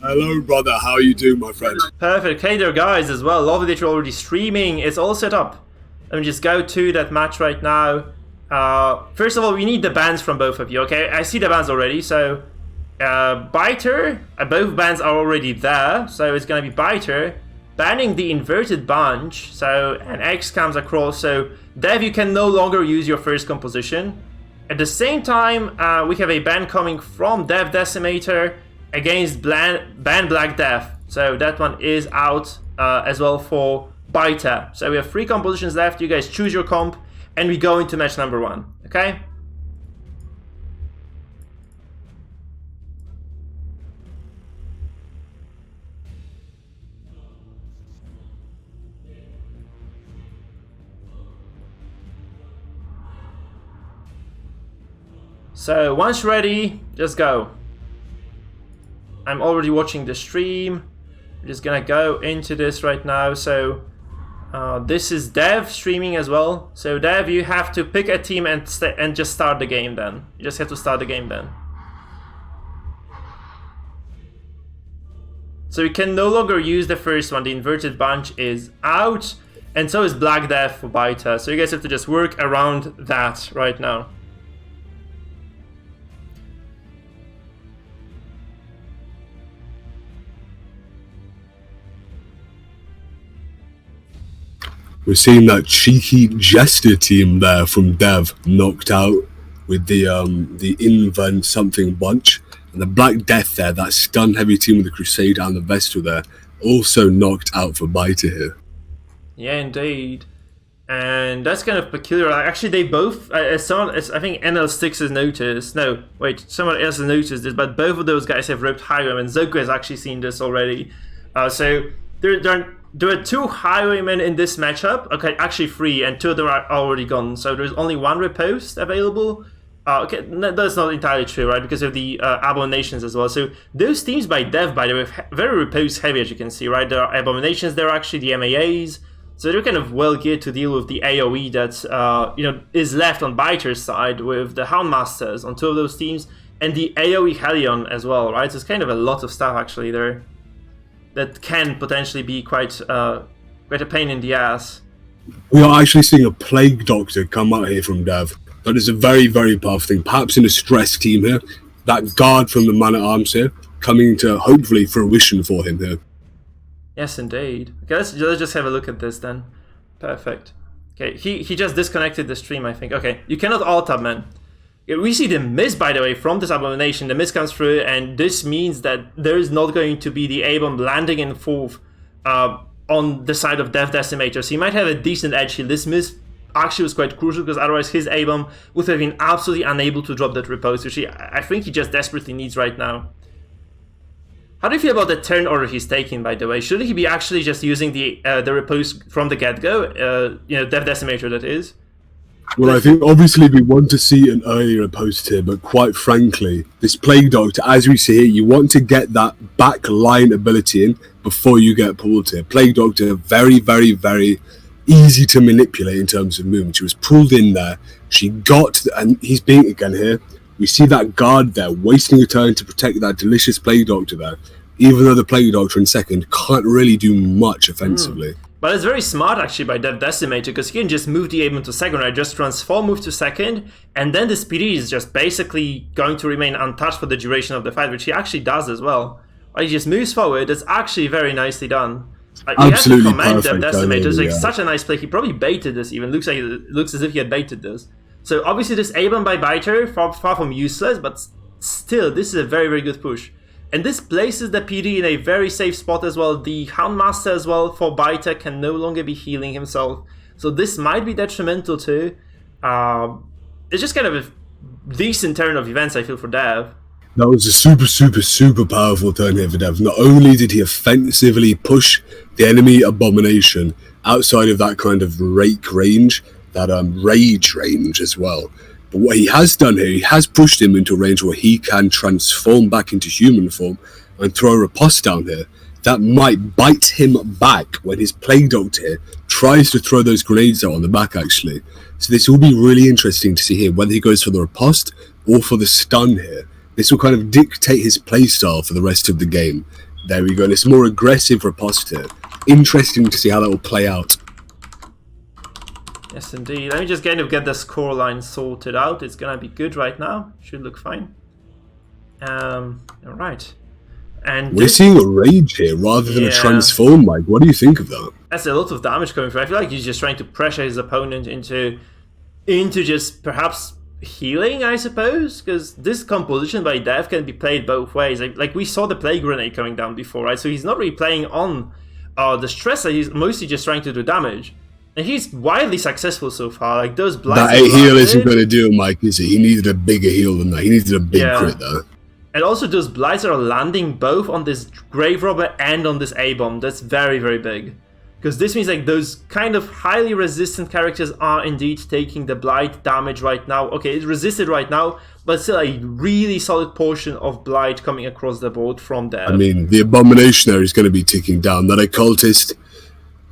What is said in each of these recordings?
Hello, brother. How are you doing, my friend? Perfect. Hey there, guys, as well. Lovely that you're already streaming. It's all set up. Let me just go to that match right now. First of all, we need the bans from both of you, okay? I see the bans already, so... Byter, both bans are already there, so it's gonna be Byter. Banning the inverted bunch, so an X comes across, so Dev, you can no longer use your first composition. At the same time, we have a ban coming from Dev Decimator against Ban Black Death. So that one is out as well for Byter. So we have 3 compositions left. You guys choose your comp, and we go into match number 1. Okay? So once ready, just go. I'm already watching the stream. I'm just gonna go into this right now. So this is Dev streaming as well. So Dev, you have to pick a team and just start the game then. You just have to start the game then. So you can no longer use the first one. The inverted bunch is out. And so is Black Death for Byter. So you guys have to just work around that right now. We're seeing that cheeky jester team there from Dev knocked out with the invent something bunch, and the Black Death there, that stun heavy team with the Crusader and the Vestal there, also knocked out for Byter here. Yeah, indeed. And that's kind of peculiar. Actually, they both, I think NL6 has noticed. No, wait, someone else has noticed this, but both of those guys have ripped Highwaymen, and Zoku has actually seen this already. So there are 2 Highwaymen in this matchup. Okay, actually 3, and 2 of them are already gone. So there's only 1 riposte available. Okay, that's not entirely true, right? Because of the Abominations as well. So those teams by Dev, by the way, very riposte heavy, as you can see, right? There are Abominations, there are actually the MAAs. So they're kind of well geared to deal with the AoE that is left on Byter's side with the Houndmasters on 2 of those teams, and the AoE Hellion as well, right? So it's kind of a lot of stuff actually there that can potentially be quite a pain in the ass. We are actually seeing a Plague Doctor come out here from Dev. That is a very, very powerful thing. Perhaps in a stress team here, that guard from the Man-at-Arms here coming to hopefully fruition for him here. Yes, indeed. Okay, let's just have a look at this then. Perfect. Okay, he just disconnected the stream, I think. Okay, you cannot alt-tab, man. We see the miss, by the way, from this Abomination. The miss comes through, and this means that there is not going to be the A-bomb landing in 4th on the side of Death Decimator. So he might have a decent edge here. This miss actually was quite crucial, because otherwise his A-bomb would have been absolutely unable to drop that riposte, which I think he just desperately needs right now. How do you feel about the turn order he's taking, by the way? Should he be actually just using the riposte from the get-go? Death Decimator, that is. Well, I think obviously we want to see an earlier post here, but quite frankly, this Plague Doctor, as we see here, you want to get that back line ability in before you get pulled here. Plague Doctor, very, very, very easy to manipulate in terms of movement. She was pulled in there, she got, and he's being again here. We see that guard there, wasting a turn to protect that delicious Plague Doctor there, even though the Plague Doctor in second can't really do much offensively. But it's very smart actually by Death Decimator, because he can just move the A-bomb to second, right? Just transform, move to second, and then this PD is just basically going to remain untouched for the duration of the fight, which he actually does as well. Right, he just moves forward. It's actually very nicely done. Absolutely you have to commend perfect. Death Decimator. It's like such a nice play. He probably baited this even. Looks as if he had baited this. So obviously this A-bomb by Byter, far from useless, but still, this is a very, very good push. And this places the PD in a very safe spot as well. The Houndmaster as well for Byter can no longer be healing himself. So this might be detrimental too. It's just kind of a decent turn of events, I feel, for Dev. That was a super, super, super powerful turn here for Dev. Not only did he offensively push the enemy Abomination outside of that kind of rake range, that rage range as well, but what he has done here, he has pushed him into a range where he can transform back into human form and throw a riposte down here. That might bite him back when his Plague Doctor here tries to throw those grenades out on the back, actually. So this will be really interesting to see here, whether he goes for the riposte or for the stun here. This will kind of dictate his playstyle for the rest of the game. There we go. And it's a more aggressive riposte here. Interesting to see how that will play out. Yes, indeed. Let me just kind of get the scoreline sorted out. It's gonna be good right now. Should look fine. All right. And we're seeing a rage here rather than a transform, Mike. What do you think of that? That's a lot of damage coming through. I feel like he's just trying to pressure his opponent into just perhaps healing, I suppose, because this composition by Dev can be played both ways. Like we saw the Plague Grenade coming down before, right? So he's not really playing on the stressor. He's mostly just trying to do damage. And he's wildly successful so far. Like those blights. That heal isn't going to do it, Mike, is it? He needed a bigger heal than that. He needed a big crit, though. And also those blights are landing both on this Grave Robber and on this A-Bomb. That's very, very big. Because this means like those kind of highly resistant characters are indeed taking the blight damage right now. Okay, it's resisted right now, but still a really solid portion of blight coming across the board from there. I mean, the Abomination there is going to be ticking down. That Occultist,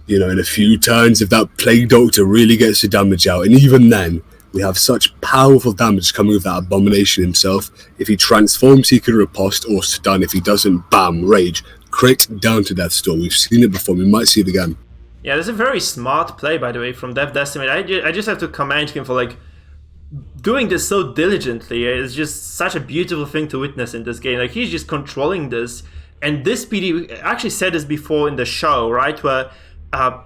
you know, in a few turns, if that Plague Doctor really gets the damage out, and even then, we have such powerful damage coming with that Abomination himself. If he transforms, he could riposte or stun. If he doesn't, bam, rage. Crit down to Death's Door. We've seen it before. We might see it again. Yeah, that's a very smart play, by the way, from Dev Decimate. I just have to commend him for like doing this so diligently. It's just such a beautiful thing to witness in this game. Like he's just controlling this. And this PD, I actually said this before in the show, right? Where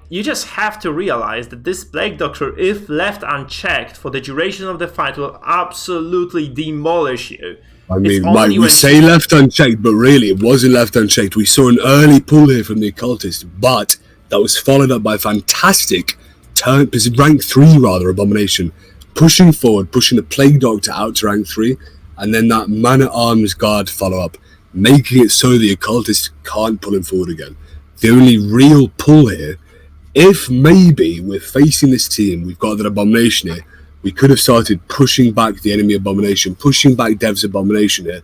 you just have to realize that this Plague Doctor, if left unchecked for the duration of the fight, will absolutely demolish you. I mean, Mike, we say left unchecked, but really it wasn't left unchecked. We saw an early pull here from the Occultist, but that was followed up by fantastic rank 3 Abomination, pushing forward, pushing the Plague Doctor out to rank 3, and then that Man-at-Arms Guard follow-up, making it so the Occultist can't pull him forward again. The only real pull here, if maybe we're facing this team, we've got that Abomination here, we could have started pushing back the enemy Abomination, pushing back Dev's Abomination here,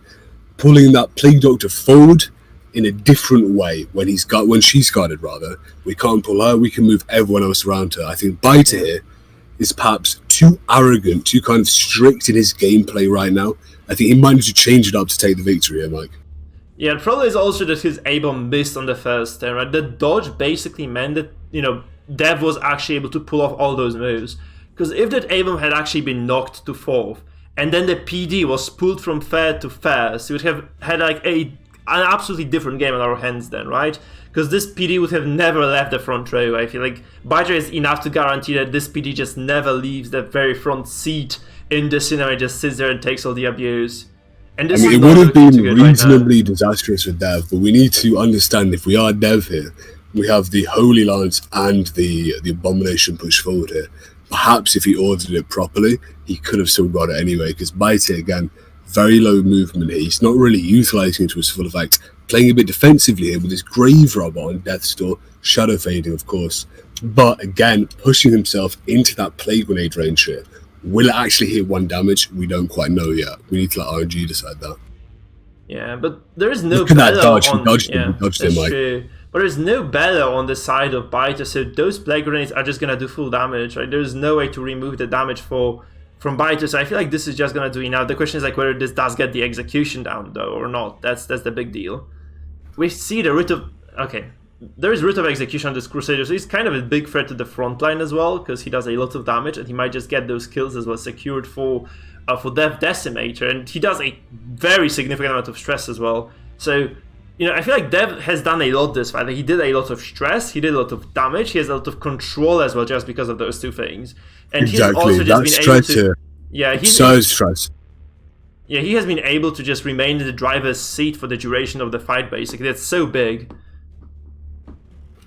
pulling that Plague Doctor forward in a different way when she's guarded rather. We can't pull her, we can move everyone else around her. I think Byter here is perhaps too arrogant, too kind of strict in his gameplay right now. I think he might need to change it up to take the victory here, Mike. Yeah, the problem is also that his A-Bomb missed on the first turn, right? The dodge basically meant that, you know, Dev was actually able to pull off all those moves. Because if that A-Bomb had actually been knocked to 4th, and then the PD was pulled from 3rd to 1st, we would have had like an absolutely different game on our hands then, right? Because this PD would have never left the front row. I feel like Byter is enough to guarantee that this PD just never leaves the very front seat in the cinema, just sits there and takes all the abuse. And this it would have been reasonably disastrous with Dev, but we need to understand if we are Dev here, we have the Holy Lance and the Abomination push forward here. Perhaps if he ordered it properly, he could have still got it anyway, because Byter, again, very low movement here. He's not really utilising it to its full effect. Playing a bit defensively here with his Grave Robber on Death's Door, shadow fading, of course. But again, pushing himself into that Plague Grenade range here. Will it actually hit 1 damage? We don't quite know yet. We need to let RNG decide that. Yeah, but there is no Look at that dodge. On, he dodged yeah, him, Mike. True. But there's no Bella on the side of Byter, so those Plague Grenades are just going to do full damage, right? There's no way to remove the damage from Byter, so I feel like this is just going to do enough. The question is like whether this does get the execution down, though, or not. That's the big deal. We see the root of... Okay, there is root of execution on this Crusader, so he's kind of a big threat to the front line as well, because he does a lot of damage, and he might just get those kills as well secured for Dev Decimator, and he does a very significant amount of stress as well. So, you know, I feel like Dev has done a lot this fight. Like, he did a lot of stress, he did a lot of damage, he has a lot of control as well, just because of those two things. And exactly. He's also just been able to... Here. Yeah, he's so stress. Yeah, he has been able to just remain in the driver's seat for the duration of the fight, basically. That's so big.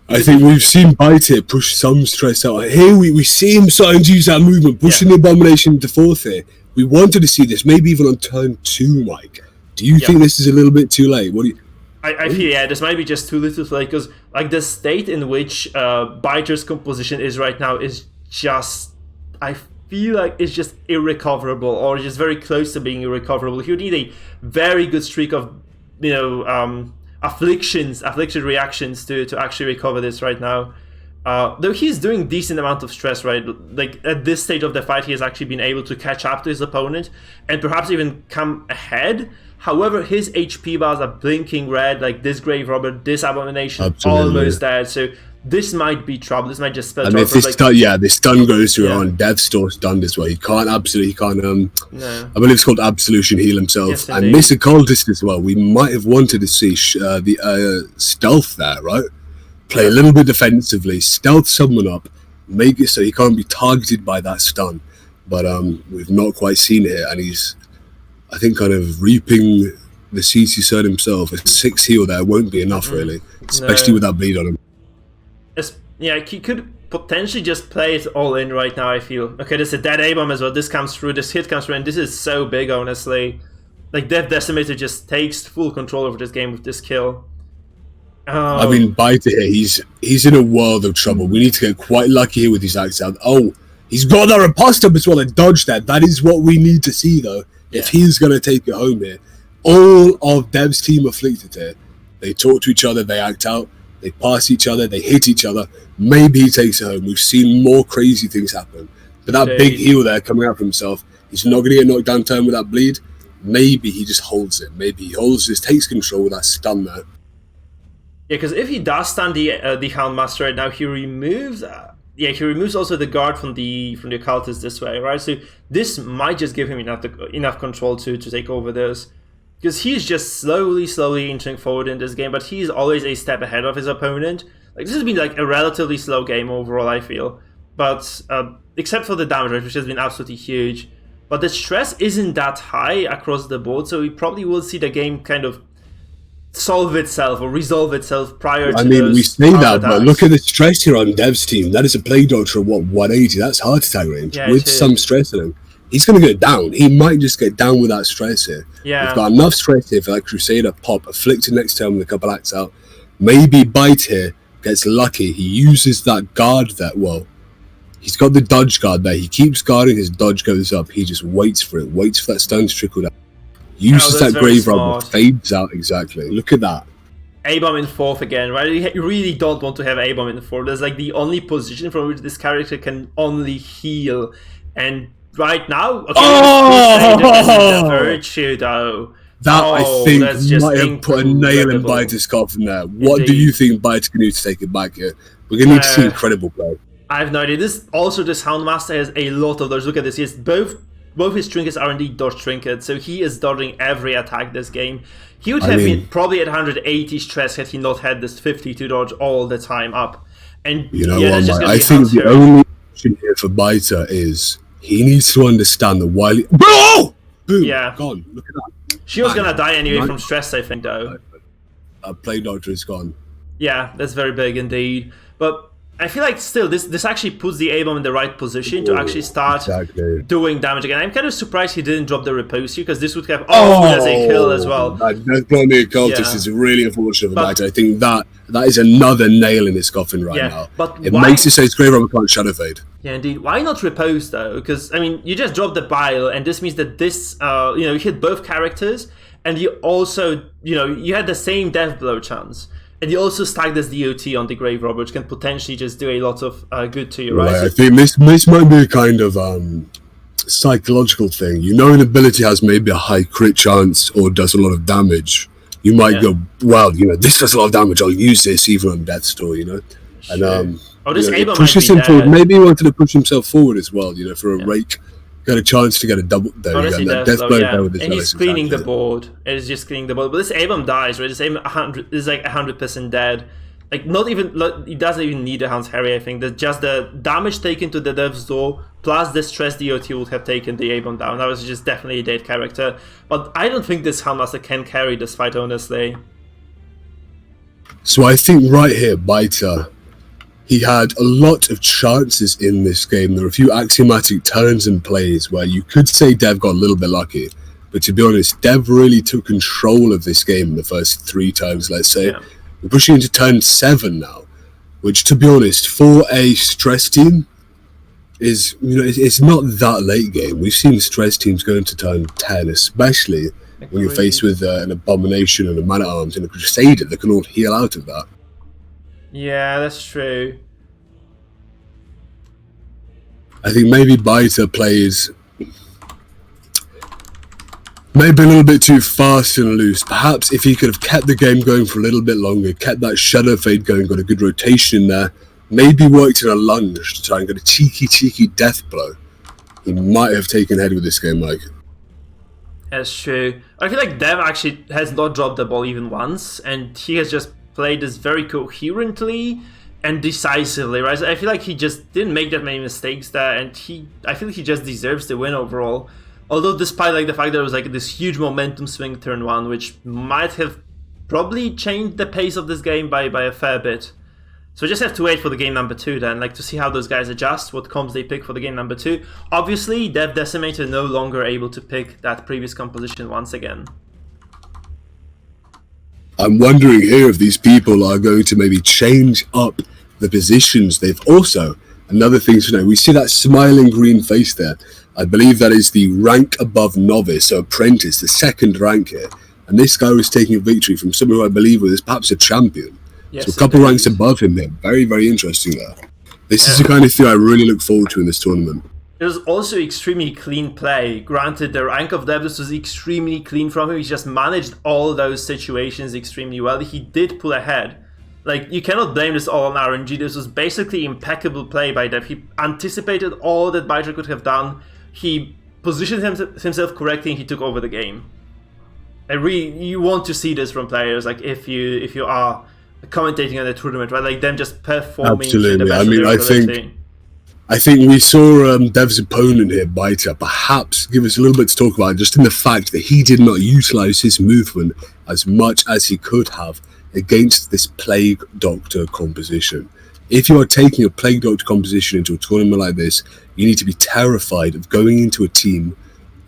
I think we've seen Byter push some stress out. Here we see him starting to use that movement, pushing the Abomination to 4th here. We wanted to see this, maybe even on turn 2, Mike. Do you think this is a little bit too late? What do you... I feel, this might be just too little too late, because like the state in which Byter's composition is right now is just... I feel like it's just irrecoverable, or just very close to being irrecoverable. He would need a very good streak of, you know, affliction reactions to actually recover this right now. Though he's doing decent amount of stress, right? Like at this stage of the fight, he has actually been able to catch up to his opponent and perhaps even come ahead. However, his HP bars are blinking red, like this Grave Robber, this Abomination, Absolutely. almost dead. So this might be trouble. This might just spell And if trouble. this stun goes through on, Dev's still stunned as well. He can't no. I believe it's called Absolution heal himself. Yes, and Mr. Cultist as well. We might have wanted to see the stealth there, right? Play a little bit defensively, stealth someone up, make it so he can't be targeted by that stun. But we've not quite seen it here, and he's, I think, kind of reaping the CC Cert himself. A 6 heal there won't be enough, really, especially with that bleed on him. Yeah, he could potentially just play it all in right now, I feel. Okay, there's a dead A-bomb as well. This comes through, this hit comes through, and this is so big, honestly. Like, Death Decimator just takes full control over this game with this kill. I mean, Byter here, he's in a world of trouble. We need to get quite lucky here with his axe out. Oh, he's got that riposte up as well and dodge that. That is what we need to see, though, if he's going to take it home here. All of Dev's team afflicted here. They talk to each other, they act out, they pass each other, they hit each other. Maybe he takes it home. We've seen more crazy things happen. But that big heal there coming out for himself, he's not going to get knocked down turn with that bleed. Maybe he just holds it. Maybe he holds this, takes control with that stun there. Yeah, because if he does stun the Houndmaster right now, he removes he removes also the guard from the occultist this way, right? So this might just give him enough control to take over this. Because he's just slowly inching forward in this game, but he's always a step ahead of his opponent. Like, this has been like a relatively slow game overall, I feel. But except for the damage rate, which has been absolutely huge. But the stress isn't that high across the board, so we probably will see the game kind of solve itself or resolve itself prior to I mean, we say that, but look at the stress here on Dev's team. That is a Plague Doctor of, 180? That's heart attack range with some stress in him. He's going to get down. He might just get down with that stress here. Yeah. We've got enough stress here for that Crusader pop, Afflicted next turn with a couple acts out. Maybe Byte here gets lucky. He uses that guard that, well, he's got the dodge guard there. He keeps guarding, his dodge goes up. He just waits for it, waits for that stone to trickle down. Uses that Grave Robber, fades out exactly. Look at that. A-bomb in 4th again, right? You really don't want to have A-bomb in 4th. That's like the only position from which this character can only heal. And right now, okay, the Virtue though. That I think might have put a nail in Byter's coffin there. What do you think Byter can do to take it back here? We're going to need to see incredible play. I have no idea. This Houndmaster has a lot of those. Look at this. He has both his trinkets are indeed dodge trinkets, so he is dodging every attack this game. He would have been probably at 180 stress had he not had this 52 dodge all the time up. And you know what, Mike? I think the only option here for Byter is he needs to understand that while he... Boom! Gone. Look at that. She was going to die anyway from stress, I think, though. Plague Doctor is gone. Yeah, that's very big indeed. But I feel like still this actually puts the A-bomb in the right position to actually start doing damage again. I'm kind of surprised he didn't drop the repose here, because this would have as a kill as well. That Blondie Cultist is really unfortunate for Byter. I think that is another nail in his coffin right now. But it makes it so it's Grave Robber can't Shadow Fade. Yeah, indeed. Why not repose though? Because I mean, you just dropped the bile, and this means that this you hit both characters, and you also you had the same death blow chance. And you also stack this DOT on the Grave Robber, which can potentially just do a lot of good to you, right? I think this might be a kind of psychological thing. An ability has maybe a high crit chance or does a lot of damage. You might go, well, this does a lot of damage. I'll use this even on Death's Door, And this A-bomb pushes him forward. Maybe he wanted to push himself forward as well, for a rake. Got a chance to get a double there. Honestly, that death blow there with and he's cleaning the board. It is just cleaning the board. But this A-bomb dies, right? This A-bomb is like 100% dead. Like, not even, he doesn't even need a Hound's Harry, I think. That just the damage taken to the Death's Door plus the stress DOT would have taken the A-bomb down. That was just definitely a dead character. But I don't think this Houndmaster can carry this fight, honestly. So I think right here, Byter, he had a lot of chances in this game. There were a few axiomatic turns and plays where you could say Dev got a little bit lucky. But to be honest, Dev really took control of this game in the first 3 turns, let's say. Yeah. We're pushing into turn 7 now, which, to be honest, for a stress team, is, it's not that late game. We've seen stress teams go into turn 10, especially when you're faced with an Abomination and a Man-at-Arms and a Crusader that can all heal out of that. Yeah, that's true. I think maybe Byter plays maybe a little bit too fast and loose. Perhaps if he could have kept the game going for a little bit longer, kept that shadow fade going, got a good rotation in there, maybe worked in a lunge to try and get a cheeky death blow, he might have taken head with this game, Mike. That's true. I feel like Dev actually has not dropped the ball even once, and he has just played this very coherently and decisively, right? So I feel like he just didn't make that many mistakes there, and I feel like he just deserves the win overall. Although despite like the fact that it was like this huge momentum swing turn 1, which might have probably changed the pace of this game by a fair bit. So we just have to wait for the game number 2 then, like to see how those guys adjust, what comps they pick for the game number 2. Obviously, Dev Decimator no longer able to pick that previous composition once again. I'm wondering here if these people are going to maybe change up the positions. They've also, another thing to know, we see that smiling green face there. I believe that is the rank above novice, so apprentice, the second rank here. And this guy was taking a victory from someone who I believe was perhaps a champion. Yes, so a couple ranks above him there. Very, very interesting there. This is the kind of thing I really look forward to in this tournament. It was also extremely clean play. Granted, the rank of Devils was extremely clean from him. He just managed all those situations extremely well. He did pull ahead. Like, you cannot blame this all on RNG. This was basically impeccable play by Dev. He anticipated all that Byter could have done. He positioned himself correctly and he took over the game. And really, you want to see this from players, like if you are commentating on the tournament, right? Like them just performing. Absolutely. I mean, I think we saw Dev's opponent here, Byter, perhaps give us a little bit to talk about, just in the fact that he did not utilize his movement as much as he could have against this Plague Doctor composition. If you are taking a Plague Doctor composition into a tournament like this, you need to be terrified of going into a team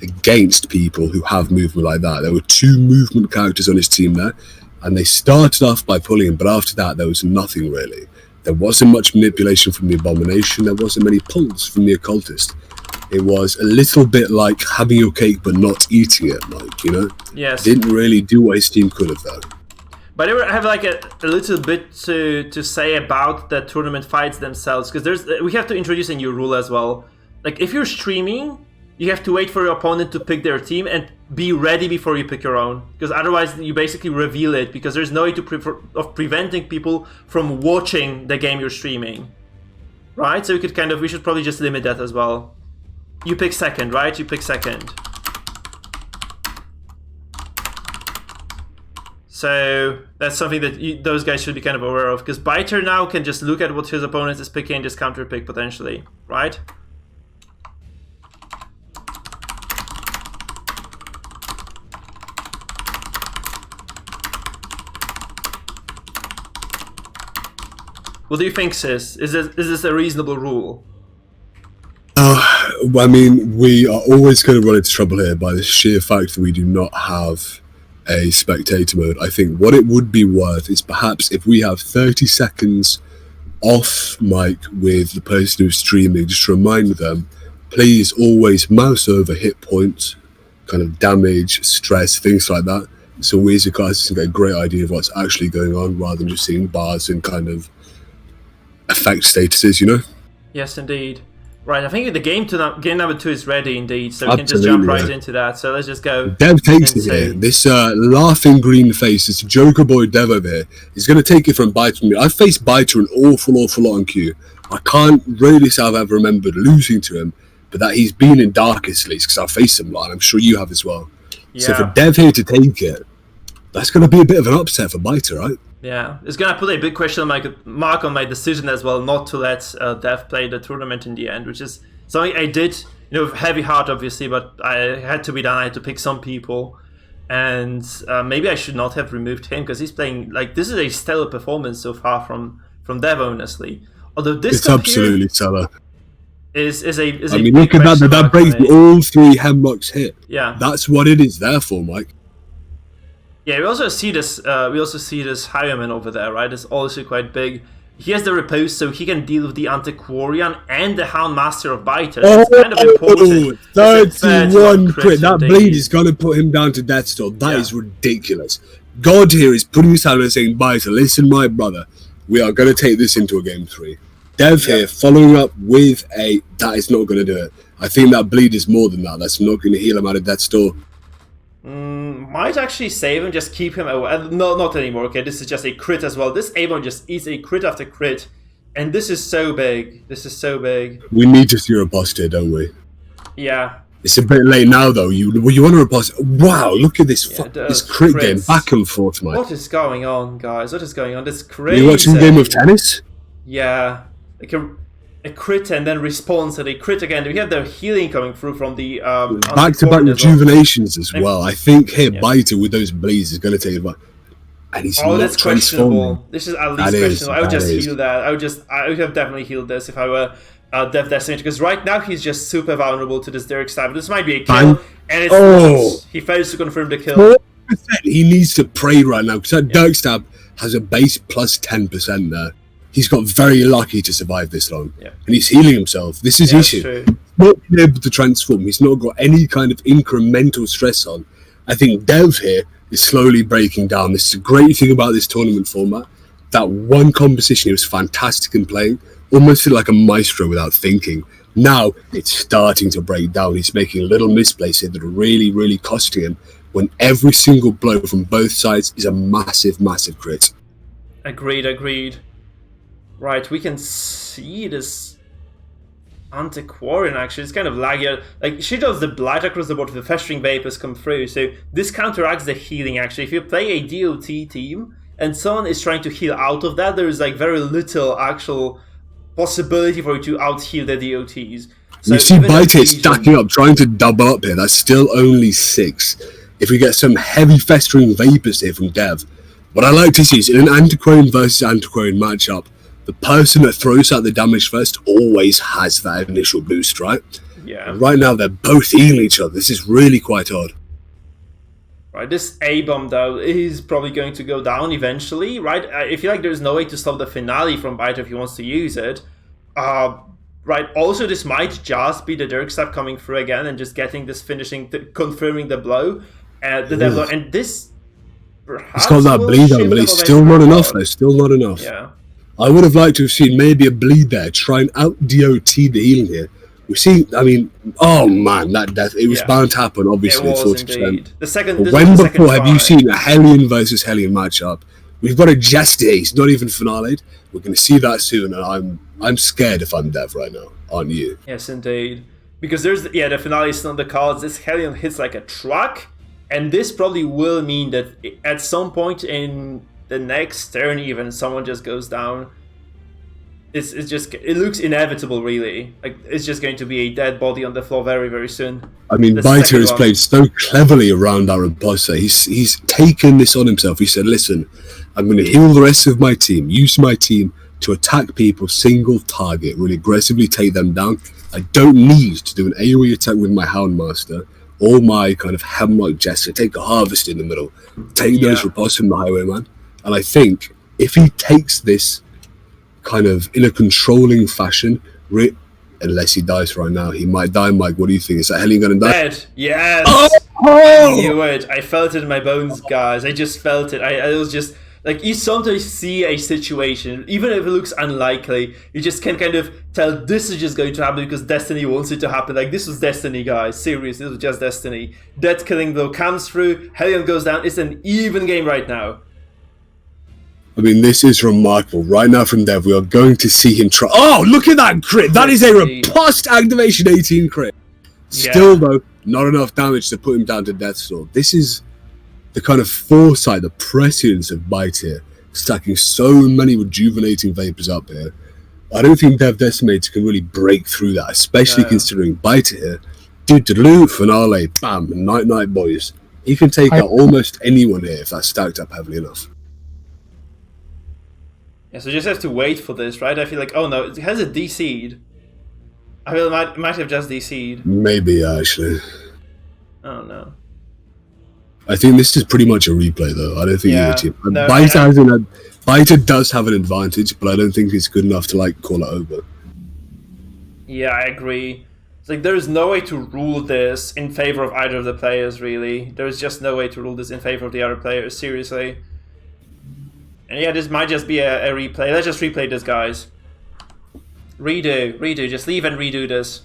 against people who have movement like that. There were 2 movement characters on his team there, and they started off by pulling him, but after that there was nothing really. There wasn't much manipulation from the Abomination, there wasn't many pulls from the Occultist. It was a little bit like having your cake but not eating it, Mike, you know? Yes. Didn't really do what his team could have, though. But I have like a little bit to say about the tournament fights themselves, because we have to introduce a new rule as well. Like, if you're streaming, you have to wait for your opponent to pick their team and be ready before you pick your own, because otherwise you basically reveal it, because there's no way of preventing people from watching the game you're streaming, right? So we should probably just limit that as well. You pick second, right? You pick second. So that's something that those guys should be kind of aware of, because Byter now can just look at what his opponent is picking and just counter pick potentially, right? What do you think, Sis? Is this a reasonable rule? I mean, we are always going to run into trouble here by the sheer fact that we do not have a spectator mode. I think what it would be worth is perhaps if we have 30 seconds off mic with the person who's streaming, just to remind them, please always mouse over hit points, kind of damage, stress, things like that. So we as a class can get a great idea of what's actually going on rather than just seeing bars and kind of effect statuses, you know? Yes, indeed. Right, I think the game number 2 is ready, indeed, so we can just jump right into that. So let's just go. Dev takes it here. This laughing green face, this Joker boy Dev over here, is going to take it from Byter. I've faced Byter an awful lot on queue. I can't really say I've ever remembered losing to him, but that he's been in Darkest at least, because I've faced him a lot, and I'm sure you have as well. Yeah. So for Dev here to take it, that's going to be a bit of an upset for Byter, right? Yeah, it's going to put a big question mark on my decision as well not to let Dev play the tournament in the end, which is something I did, with heavy heart obviously, but I had to be done. I had to pick some people, and maybe I should not have removed him, because he's playing, like, this is a stellar performance so far from Dev, honestly. Although this it's absolutely stellar. Is a I mean, look at that breaks all 3 hemlocks hit. Yeah. That's what it is there for, Mike. Yeah, we also see this. Highwayman over there, right? It's also quite big. He has the repose, so he can deal with the Antiquarian and the Houndmaster of Byter. It's kind of important. 31 crit. That bleed is going to put him down to death's door. That is ridiculous. God here is putting his hand and saying, Byter, listen, my brother, we are going to take this into a game 3. Dev here following up with that is not going to do it. I think that bleed is more than that. That's not going to heal him out of death's door. Might actually save him, just keep him away. No, not anymore. Okay, this is just a crit as well. This Avon just eats a crit after crit, and this is so big. This is so big. We need to see a riposte here, don't we? Yeah. It's a bit late now, though. You want to riposte? Wow, look at this this crit game, back and forth, man. What is going on, guys? What is going on? This crazy. Are you watching Game of Tennis? Yeah, like a crit and then response and a crit again. We have the healing coming through from the back-to-back rejuvenations as well. I think here Byter with those bleeds is going to take it back. And he's not that's questionable. This is at least questionable. I would just heal that. I would have definitely healed this if I were Dev Destiny, because right now he's just super vulnerable to this Derek stab. This might be a kill, and it's he fails to confirm the kill. He needs to pray right now because that Derek stab has a base plus 10% there. He's got very lucky to survive this long, and he's healing himself. This is issue. He's not being able to transform. He's not got any kind of incremental stress on. I think Dev here is slowly breaking down. This is a great thing about this tournament format. That one composition he was fantastic in playing, almost like a maestro without thinking. Now it's starting to break down. He's making little misplays that are really, really costing him when every single blow from both sides is a massive, massive crit. Agreed. Right, we can see this Antiquarian actually. It's kind of laggy. Like, she does the blight across the board, the festering vapors come through, so this counteracts the healing actually. If you play a DOT team and someone is trying to heal out of that, there is like very little actual possibility for you to out-heal the DOTs. So you see Byter stacking up, trying to double up here. That's still only 6. If we get some heavy festering vapors here from Dev, what I like to see is in an Antiquarian versus Antiquarian matchup, the person that throws out the damage first always has that initial boost, right? Yeah. And right now, they're both healing each other. This is really quite odd. Right, this A-bomb, though, is probably going to go down eventually, right? I feel like there's no way to stop the finale from Byter if he wants to use it. Right, also, this might just be the Dirk Stab coming through again and just getting this finishing, confirming the blow. And this perhaps he's got that bleed on, but it's still not enough, though. Still not enough. Yeah. I would have liked to have seen maybe a bleed there, try and out-DOT the healing here. We see, I mean, oh man, that death, it was bound to happen, obviously, it was 40%. Indeed. But when before have you seen a Hellion versus Hellion matchup? We've got a Jester here, he's not even finale'd. We're going to see that soon, and I'm scared if I'm Dev right now, aren't you? Yes, indeed. Because there's, the finale is on the cards. This Hellion hits like a truck, and this probably will mean that at some point in the next turn even, someone just goes down. It looks inevitable, really. Like, it's just going to be a dead body on the floor very, very soon. I mean, Byter has played so cleverly around our imposter. He's taken this on himself. He said, listen, I'm going to heal the rest of my team, use my team to attack people, single target, really aggressively take them down. I don't need to do an AoE attack with my Houndmaster or my kind of Hemlock Jester. Take a Harvest in the middle. Take those riposts from the Highwayman. And I think if he takes this kind of in a controlling fashion, unless he dies right now, he might die. Mike, what do you think? Is that Hellion gonna die? Dead. Yes. I knew it. I felt it in my bones, guys. I just felt it. I was just like, you sometimes see a situation, even if it looks unlikely, you just can kind of tell this is just going to happen because Destiny wants it to happen. Like, this was Destiny, guys. Seriously, this was just Destiny. Death killing blow comes through, Hellion goes down. It's an even game right now. I mean, this is remarkable. Right now from Dev, we are going to see him try. Oh, look at that crit! That is a riposte activation 18 crit. Still, though, not enough damage to put him down to death's door. This is the kind of foresight, the prescience of Byter here, stacking so many rejuvenating vapors up here. I don't think Dev Decimator can really break through that, especially considering Byter here. Do finale, bam, night, boys. He can take out almost anyone here if that's stacked up heavily enough. Yeah, so you just have to wait for this, right? I feel like, oh no, it has a DC'd. I feel it might have just DC'd. Maybe, actually. Oh no. I think this is pretty much a replay, though. I don't think either team. No, Byter does have an advantage, but I don't think it's good enough to, like, call it over. Yeah, I agree. It's like, there's no way to rule this in favor of either of the players, really. There's just no way to rule this in favor of the other players, seriously. And yeah, this might just be a replay. Let's just replay this, guys. Redo. Just leave and redo this.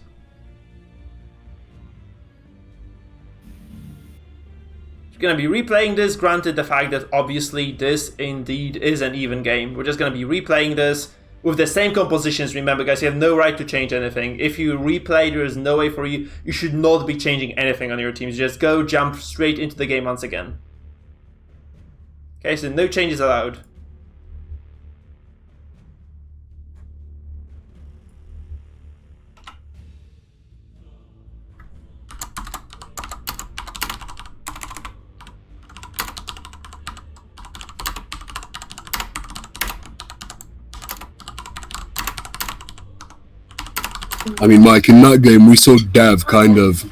We're going to be replaying this, granted the fact that obviously this indeed is an even game. We're just going to be replaying this with the same compositions. Remember guys, you have no right to change anything. If you replay, there is no way for you. You should not be changing anything on your teams. Just go jump straight into the game once again. Okay, so no changes allowed. I mean, Mike, in that game, we saw Dev kind of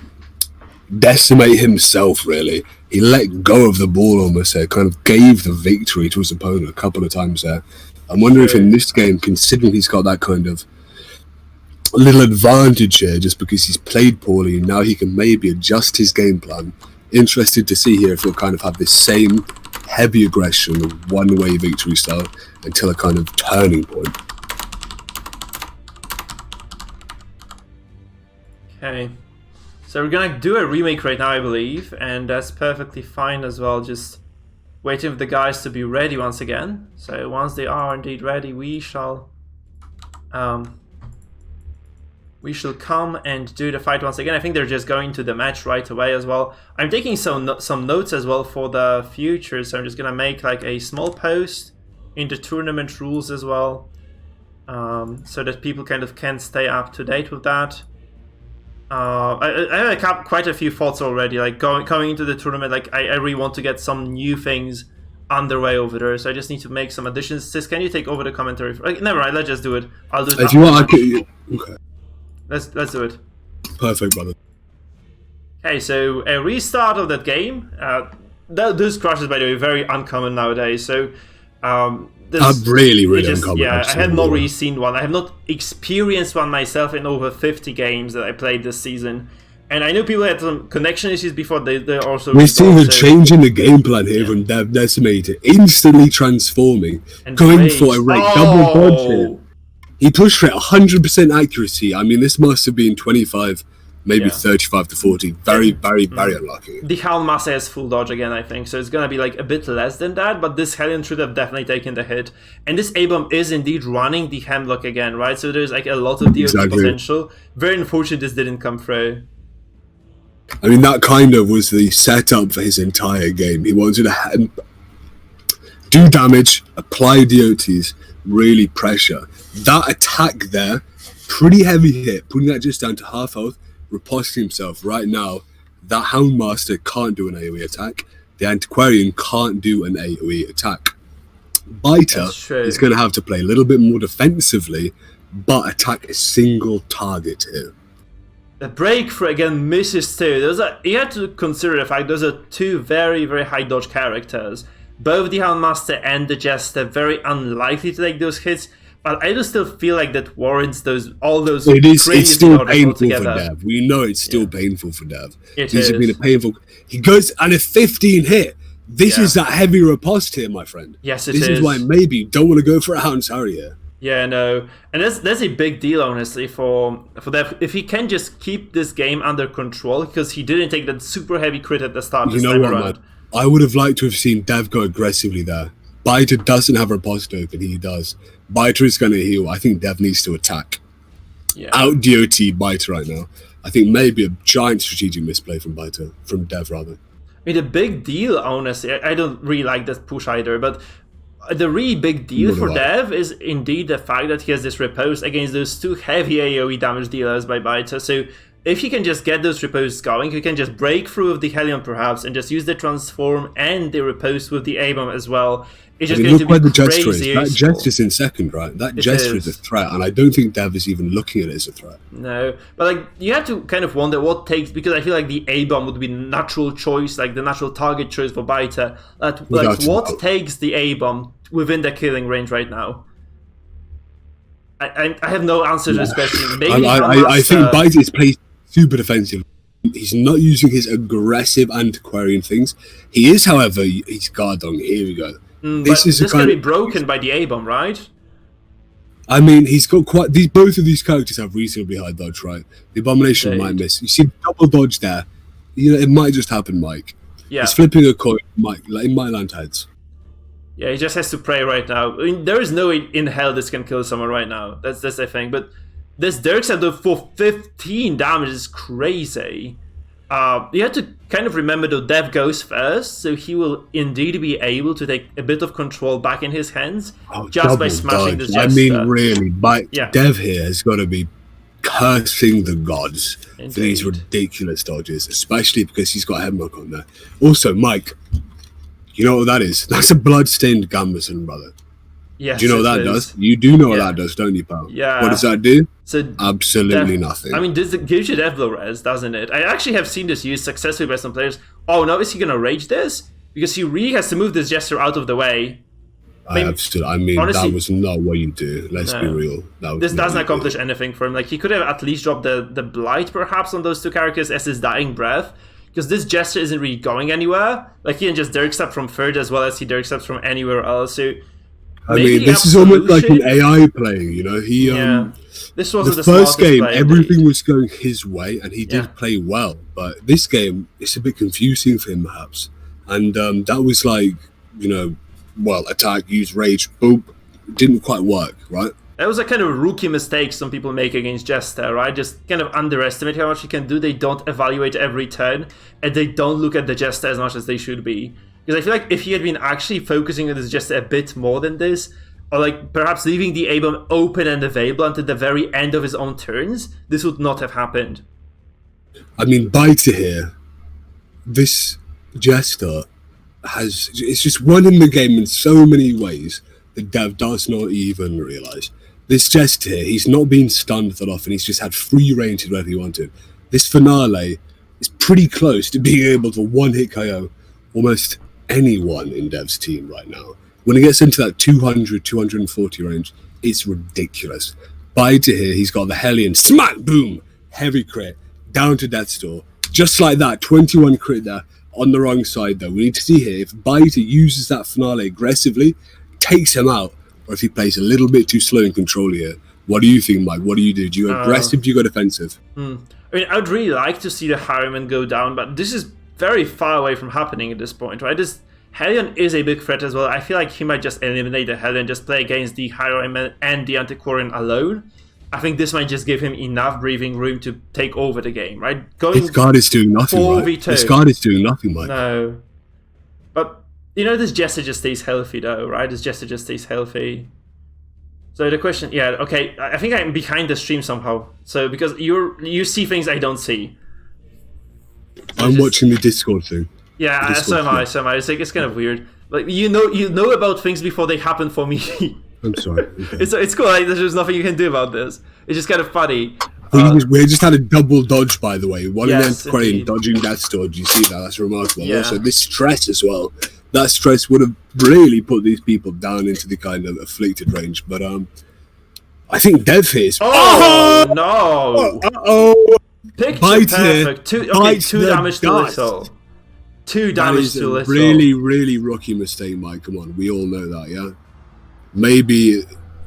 decimate himself, really. He let go of the ball almost there, kind of gave the victory to his opponent a couple of times there. I'm wondering if in this game, considering he's got that kind of little advantage here just because he's played poorly, and now he can maybe adjust his game plan. Interested to see here if he'll kind of have this same heavy aggression, one-way victory style, until a kind of turning point. Okay, so we're gonna do a remake right now, I believe, and that's perfectly fine as well. Just waiting for the guys to be ready once again. So once they are indeed ready, we shall come and do the fight once again. I think they're just going to the match right away as well. I'm taking some notes as well for the future, so I'm just gonna make like a small post in the tournament rules as well, so that people kind of can stay up to date with that. I have quite a few thoughts already, like coming into the tournament. Like I really want to get some new things underway over there, so I just need to make some additions. Sis, can you take over the commentary? Never mind, let's just do it. I'll do it. If you want, okay. Let's do it. Perfect, brother. Okay, so a restart of that game. Those crashes, by the way, very uncommon nowadays. So really uncommon. Yeah, I have not really seen one. I have not experienced one myself in over 50 games that I played this season. And I know people had some connection issues before. They also. We're seeing a change in the game plan here from Dev Decimator, instantly transforming, and going for a double dodge here. He pushed for it 100% accuracy. I mean, this must have been 25, maybe 35 to 40. Very, very, very unlucky. The Houndmaster has full dodge again, I think, so it's gonna be like a bit less than that. But this Hellion should have definitely taken the hit, and this A-bomb is indeed running the Hemlock again, right? So there's like a lot of DOT potential. Very unfortunate this didn't come through. I mean, that kind of was the setup for his entire game. He wanted to do damage, apply DOTs, really pressure. That attack there, pretty heavy hit, putting that just down to half health, riposting himself. Right now, that Houndmaster can't do an AoE attack. The Antiquarian can't do an AoE attack. Byter is going to have to play a little bit more defensively, but attack a single target here. The breakthrough again misses too. You have to consider the fact those are two very, very high dodge characters. Both the Houndmaster and the Jester very unlikely to take those hits. But I do still feel like that warrants all those. It's still painful for Dev. We know it's still painful for Dev. These have been a painful. He goes and a 15 hit. This is that heavy riposte here, my friend. Yes, it is. This is why maybe you don't want to go for a Hound's Harrier. Yeah, no, and that's a big deal, honestly, for Dev. If he can just keep this game under control, because he didn't take that super heavy crit at the start. You know what, man? I would have liked to have seen Dev go aggressively there. Byter doesn't have a riposte open. He does. Byter is going to heal. I think Dev needs to attack. Out DOT Byter right now. I think maybe a giant strategic misplay from Byter, from Dev rather. I mean, the big deal, honestly, I don't really like that push either, but the really big deal for Dev is indeed the fact that he has this riposte against those two heavy AoE damage dealers by Byter. So if he can just get those ripostes going, he can just break through with the Hellion perhaps and just use the transform and the riposte with the A-bomb as well. It's just going to be crazy. That Jester is in second, right? That Jester is a threat, and I don't think Dev is even looking at it as a threat. No, but like you have to kind of wonder what takes, because I feel like the A-bomb would be the natural choice, like the natural target choice for Byter. Like what takes the A-bomb within the killing range right now? I have no answer to this question. Maybe I think Byter is played super defensive. He's not using his aggressive antiquarian things. He is, however, he's guard on. Here we go. This is going to be broken by the A-bomb, right? I mean, he's got quite. Both of these characters have reasonably high dodge, right? The Abomination might miss. You see double dodge there. You know, it might just happen, Mike. Yeah. He's flipping a coin. It might land heads. Yeah, he just has to pray right now. I mean, there is no way in hell this can kill someone right now. That's the thing. But this Dirk set for 15 damage is crazy. You have to kind of remember though, Dev goes first, so he will indeed be able to take a bit of control back in his hands just by smashing this Jester. I mean, really, Dev here has got to be cursing the gods for these ridiculous dodges, especially because he's got Hemlock on there. Also, Mike, you know what that is? That's a blood-stained Gambeson, brother. Yes, do you know what that does? You do know what that does, don't you, pal? Yeah. What does that do? So absolutely nothing. I mean, this gives you Death Blow res, doesn't it? I actually have seen this used successfully by some players. Oh, now is he going to rage this? Because he really has to move this Jester out of the way. Honestly, that was not what you do. Let's be real. This doesn't accomplish anything for him. Like, he could have at least dropped the Blight, perhaps, on those two characters as his dying breath. Because this Jester isn't really going anywhere. Like, he can just Dirk Step from third as well as he Dirk Steps from anywhere else. So, I mean, this is almost like an AI playing, you know? This wasn't the first game, play, everything was going his way, and he did play well. But this game, it's a bit confusing for him, perhaps. And that was like, attack, use rage, boop. It didn't quite work, right? That was a kind of rookie mistake some people make against Jester, right? Just kind of underestimate how much he can do. They don't evaluate every turn, and they don't look at the Jester as much as they should be. Because I feel like if he had been actually focusing on this Jester a bit more than this, or like perhaps leaving the A-bomb open and available until the very end of his own turns, this would not have happened. I mean, Byter here, this Jester it's just running the game in so many ways that Dev does not even realise. This Jester here, he's not been stunned that often, he's just had free reign to do whatever he wanted. This Finale is pretty close to being able to one-hit KO almost anyone in Dev's team right now. When it gets into that 200, 240 range, it's ridiculous. Byter here, he's got the Hellion, smack, boom, heavy crit, down to Death's Door. Just like that, 21 crit there, on the wrong side though. We need to see here, if Byter uses that Finale aggressively, takes him out, or if he plays a little bit too slow in control here. What do you think, Mike? What do you do? Do you go aggressive, do you go defensive? I mean, I would really like to see the Harriman go down, but this is very far away from happening at this point, right? This Hellion is a big threat as well. I feel like he might just eliminate the Hellion, just play against the Harriman and the Antiquarian alone. I think this might just give him enough breathing room to take over the game, right? His guard is doing nothing, right? His guard is doing nothing, Mike. No. But, this Jester just stays healthy, though, right? This Jester just stays healthy. So the question, okay, I think I'm behind the stream somehow. So, because you see things I don't see. I'm watching the Discord thing. Yeah, so am I. It's like, it's kind of weird. Like, you know about things before they happen for me. I'm sorry. Okay. It's cool. Like, there's nothing you can do about this. It's just kind of funny. We just had a double dodge, by the way. One against Crane, dodging Death's Door. Do you see that? That's remarkable. Yeah. Also, this stress as well. That stress would have really put these people down into the kind of afflicted range. But I think Dev here is... Oh, no! Uh-oh! Picture Byter perfect. Two damage to little. 2 damage to little. Really, really rookie mistake, Mike. Come on, we all know that, yeah? Maybe...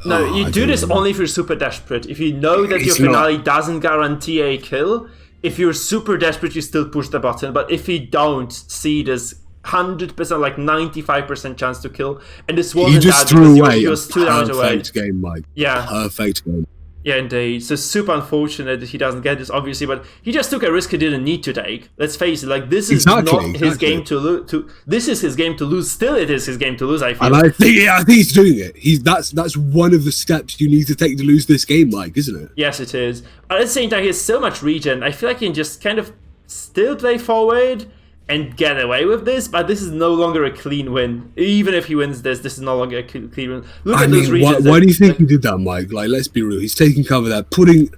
No, you do this only if you're super desperate. If you know that your Finale doesn't guarantee a kill, if you're super desperate, you still push the button. But if you don't see this 100%, like 95% chance to kill, and this wasn't just that threw because away he was 2 damage away. Perfect game, Mike. Yeah. Perfect game. Yeah, indeed. So super unfortunate that he doesn't get this, obviously, but he just took a risk he didn't need to take. Let's face it. Like, this is not his game to lose. This is his game to lose. Still, it is his game to lose. I feel. And I think he's doing it. That's one of the steps you need to take to lose this game, Mike, isn't it? Yes, it is. But at the same time, he has so much regen. I feel like he can just kind of still play forward and get away with this, but this is no longer a clean win. Even if he wins this is no longer a clean win. Look at those regions. Why do you think he did that, Mike? Like, let's be real. He's taking cover there, putting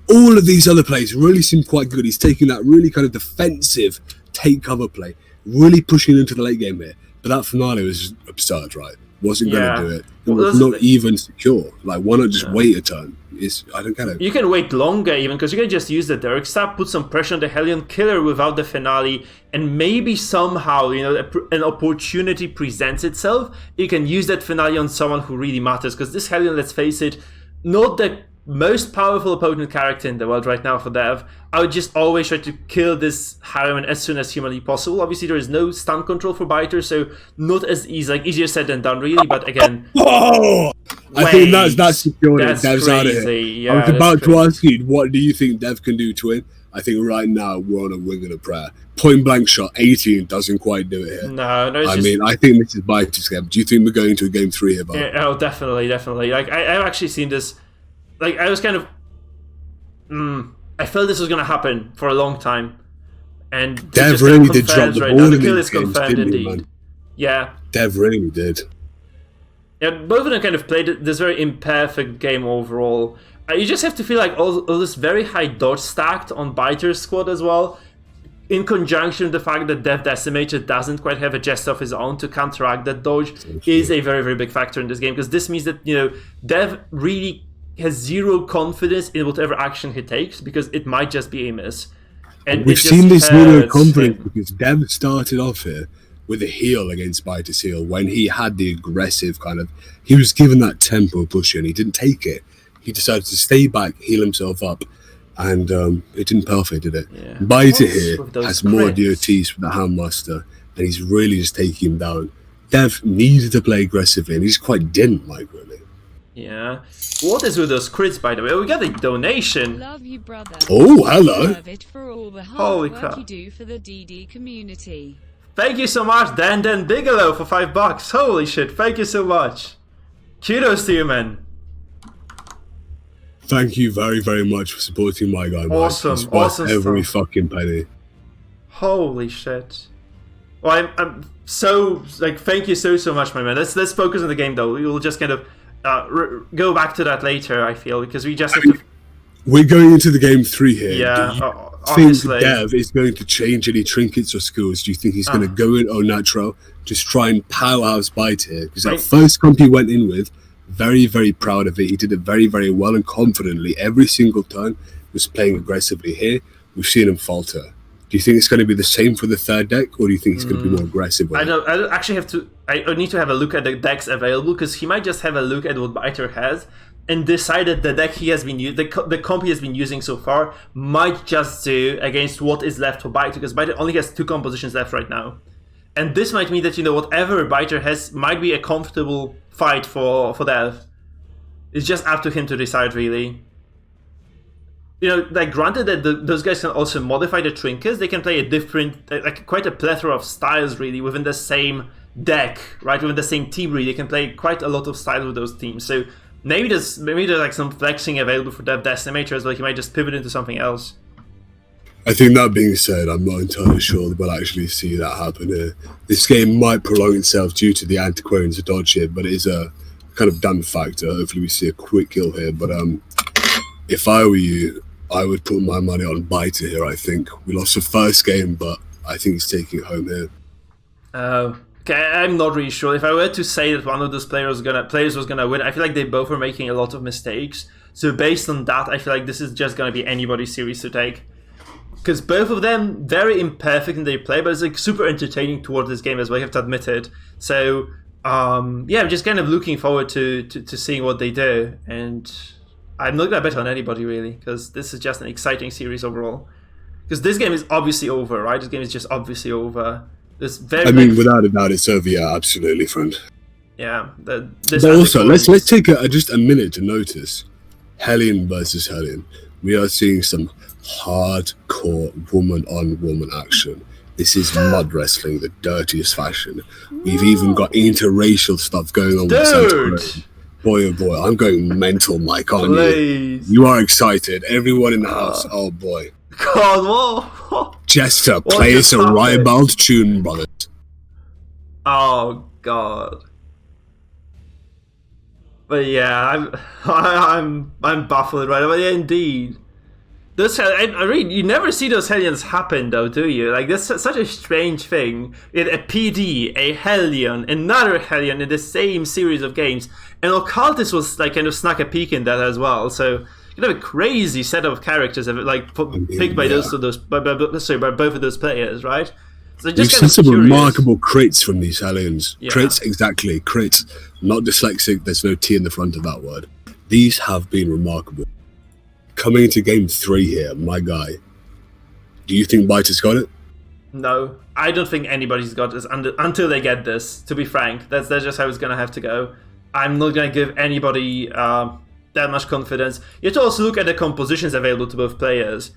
all of these other plays really seem quite good. He's taking that really kind of defensive take cover play, really pushing into the late game here. But that Finale was just absurd, right? Wasn't going to do it. It was not even secure. Like, why not just wait a turn? I don't get it. You can wait longer even, because you can just use the Dirk Stab, put some pressure on the Hellion Killer without the Finale, and maybe somehow, an opportunity presents itself. You can use that Finale on someone who really matters, because this Hellion, let's face it, not the most powerful opponent character in the world right now for Dev, I would just always try to kill this Harriman as soon as humanly possible. Obviously, there is no stun control for Byter, so not as easy, like easier said than done, really. But again, I think that's secured. Dev's crazy. Out of here. Yeah, I was about to ask you, what do you think Dev can do to win? I think right now we're on a wing and a prayer. Point blank shot, 18 doesn't quite do it here. No. I mean, I think this is Byter's game. Do you think we're going to a game 3 here, Bob? Yeah, oh, definitely. Like I've actually seen this. Like I was kind of, I felt this was gonna happen for a long time, and Dev really did drop the ball in these games, didn't he, man? Yeah, Dev really did. Yeah, both of them kind of played this very imperfect game overall. You just have to feel like all this very high dodge stacked on Byter's squad as well, in conjunction with the fact that Dev Decimator doesn't quite have a Jester of his own to counteract that dodge, is a very, very big factor in this game, because this means that, Dev really has zero confidence in whatever action he takes, because it might just be a miss. And we've seen this zero confidence because Dev started off here with a heal against Byter's heal when he had the aggressive he was given that tempo push and he didn't take it. He decided to stay back, heal himself up, and it didn't perfect, did it? Yeah. Byter here has more DOTs for the Handmaster, and he's really just taking him down. Dev needed to play aggressively, and he just quite didn't, really. Yeah. What is with those crits, by the way? We got a donation. Love you, brother. Oh, hello. It for all the hard Holy work crap. you do for the DD community. Thank you so much, Dan Bigelow, for $5. Holy shit, thank you so much. Kudos to you, man. Thank you very, very much for supporting my guy. Awesome, awesome every fucking penny. Holy shit. Well, I'm so, thank you so much, my man. Let's focus on the game, though. We will just kind of go back to that later, I feel, because we just have to... We're going into the game 3 here. Yeah, Do you obviously. think Dev is going to change any trinkets or skills? Do you think he's going to go in au natural, just try and powerhouse Byter here? Because that first comp he went in with, very, very proud of it. He did it very, very well and confidently. Every single turn was playing aggressively. Here, we've seen him falter. Do you think it's going to be the same for the third deck, or do you think he's going to be more aggressive? I don't actually have to... I need to have a look at the decks available, because he might just have a look at what Byter has and decide that the deck he has been using, the comp he has been using so far, might just do against what is left for Byter, because Byter only has 2 compositions left right now. And this might mean that, whatever Byter has might be a comfortable fight for Dev. It's just up to him to decide, really. Granted that those guys can also modify the trinkets, they can play a different, quite a plethora of styles, really, within the same deck, right? Within the same team, really. They can play quite a lot of styles with those teams. So maybe there's some flexing available for Dev Decimator as well. He might just pivot into something else. I think that being said, I'm not entirely sure we'll actually see that happen here. This game might prolong itself due to the antiquarians dodge here, but it is a kind of done factor. Hopefully we see a quick kill here. But if I were you, I would put my money on Byter here, I think. We lost the first game, but I think he's taking it home here. Okay, I'm not really sure. If I were to say that one of those players was gonna win, I feel like they both are making a lot of mistakes. So based on that, I feel like this is just gonna be anybody's series to take. Because both of them, very imperfect in their play, but it's super entertaining towards this game as well, you have to admit it. So, I'm just kind of looking forward to seeing what they do. And I'm not going to bet on anybody, really, because this is just an exciting series overall. Because this game is obviously over, right? This game is just obviously over. Without a doubt, it's over, yeah, absolutely, friend. Yeah. But also, let's take just a minute to notice Hellion versus Hellion. We are seeing some hardcore woman-on-woman action. This is mud wrestling, the dirtiest fashion. We've even got interracial stuff going on with Santa. Boy, oh boy, I'm going mental, Mike, aren't you? You are excited. Everyone in the house, oh boy. God, whoa. Jester, play us a ribald tune, brothers. Oh, God. But yeah, I'm baffled right now. But yeah, indeed. You never see those Hellions happen, though, do you? That's such a strange thing. You had a PD, a Hellion, another Hellion in the same series of games, and Occultist was kind of snuck a peek in that as well. So you have a crazy set of characters picked by by both of those players, right? So we've seen some remarkable crits from these Hellions. Yeah. Crits, exactly, crits. Not dyslexic. There's no T in the front of that word. these have been remarkable. Coming into game 3 here, my guy, do you think Byter's got it? No, I don't think anybody's got this until they get this, to be frank. That's just how it's going to have to go. I'm not going to give anybody that much confidence. You have to also look at the compositions available to both players.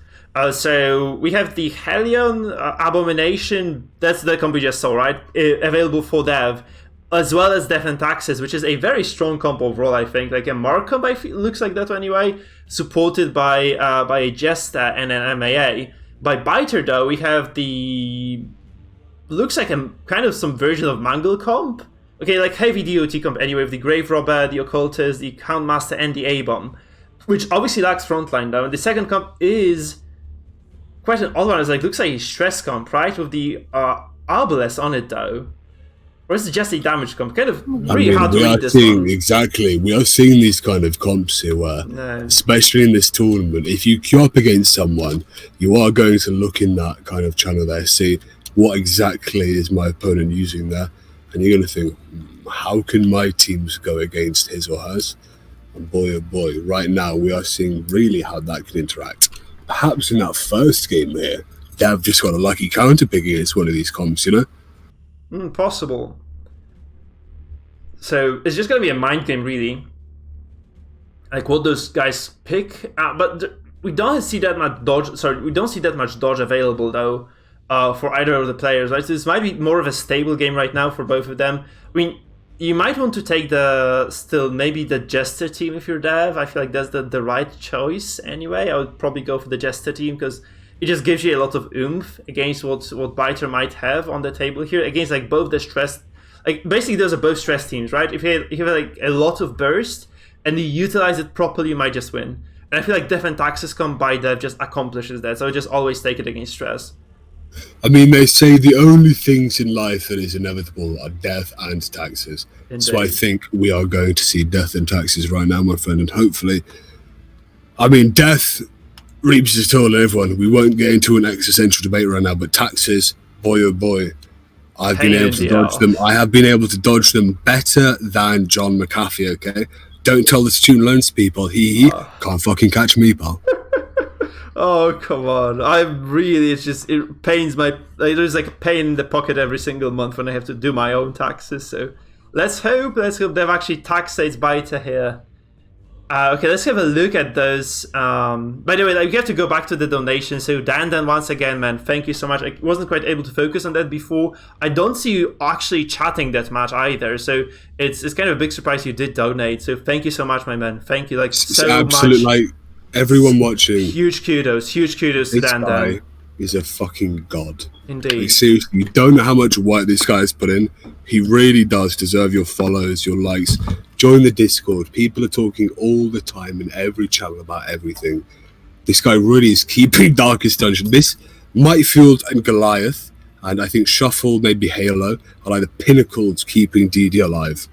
So we have the Hellion Abomination, that's the comp we just saw, right? Available for dev, as well as Death and Taxes, which is a very strong comp overall, I think. Like a Mark comp, looks like that anyway, supported by a Jester and an MAA. By Byter, though, we have the... looks like a kind of some version of Mangle comp. Okay, like heavy DOT comp anyway, with the Grave Robber, the Occultist, the Countmaster, and the A-Bomb, which obviously lacks frontline, though. And the second comp is quite an odd one. It's like, looks like a stress comp, right? With the Arbalest on it, though. Or is it just a damage comp? Kind of really hard to read this one. Exactly. We are seeing these kind of comps here where, especially in this tournament, if you queue up against someone, you are going to look in that kind of channel there, see what exactly is my opponent using there. And you're going to think, how can my teams go against his or hers? And boy, oh boy, right now we are seeing really how that can interact. Perhaps in that first game here, Dev just got a lucky counter pick against one of these comps, you know? Possible. So it's just going to be a mind game, really. Like what those guys pick. But we don't see that much dodge. Sorry, we don't see that much dodge available, though. For either of the players, right? So this might be more of a stable game right now for both of them. I mean, you might want to take maybe the Jester team if you're Dev. I feel like that's the right choice anyway. I would probably go for the Jester team because it just gives you a lot of oomph against what Byter might have on the table here, against like both the stress. Like basically those are both stress teams, right? If you have like a lot of burst and you utilize it properly, you might just win. And I feel like Death and Taxes come by Dev just accomplishes that. So just always take it against stress. I mean, they say the only things in life that is inevitable are death and taxes. Indeed. So I think we are going to see death and taxes right now, my friend, and hopefully, I mean, death reaps its toll on everyone. We won't get into an existential debate right now, but taxes, boy oh boy, I've been able to dodge them. I have been able to dodge them better than John McAfee, okay? Don't tell the student loans people, he can't fucking catch me, pal. Oh, come on. It pains there's like a pain in the pocket every single month when I have to do my own taxes. So let's hope they've actually tax states Byter here. Okay, let's have a look at those. By the way, we have to go back to the donation. So Dan, once again, man, thank you so much. I wasn't quite able to focus on that before. I don't see you actually chatting that much either. So it's kind of a big surprise you did donate. So thank you so much, my man. Thank you so much. Like, everyone watching, huge kudos to Dan. He's a fucking god. Indeed. Like, seriously, you don't know how much work this guy's put in. He really does deserve your follows, your likes. Join the Discord. People are talking all the time in every channel about everything. This guy really is keeping Darkest Dungeon. This Mightfield and Goliath, and I think Shuffle, maybe Halo, are like the pinnacles keeping DD alive.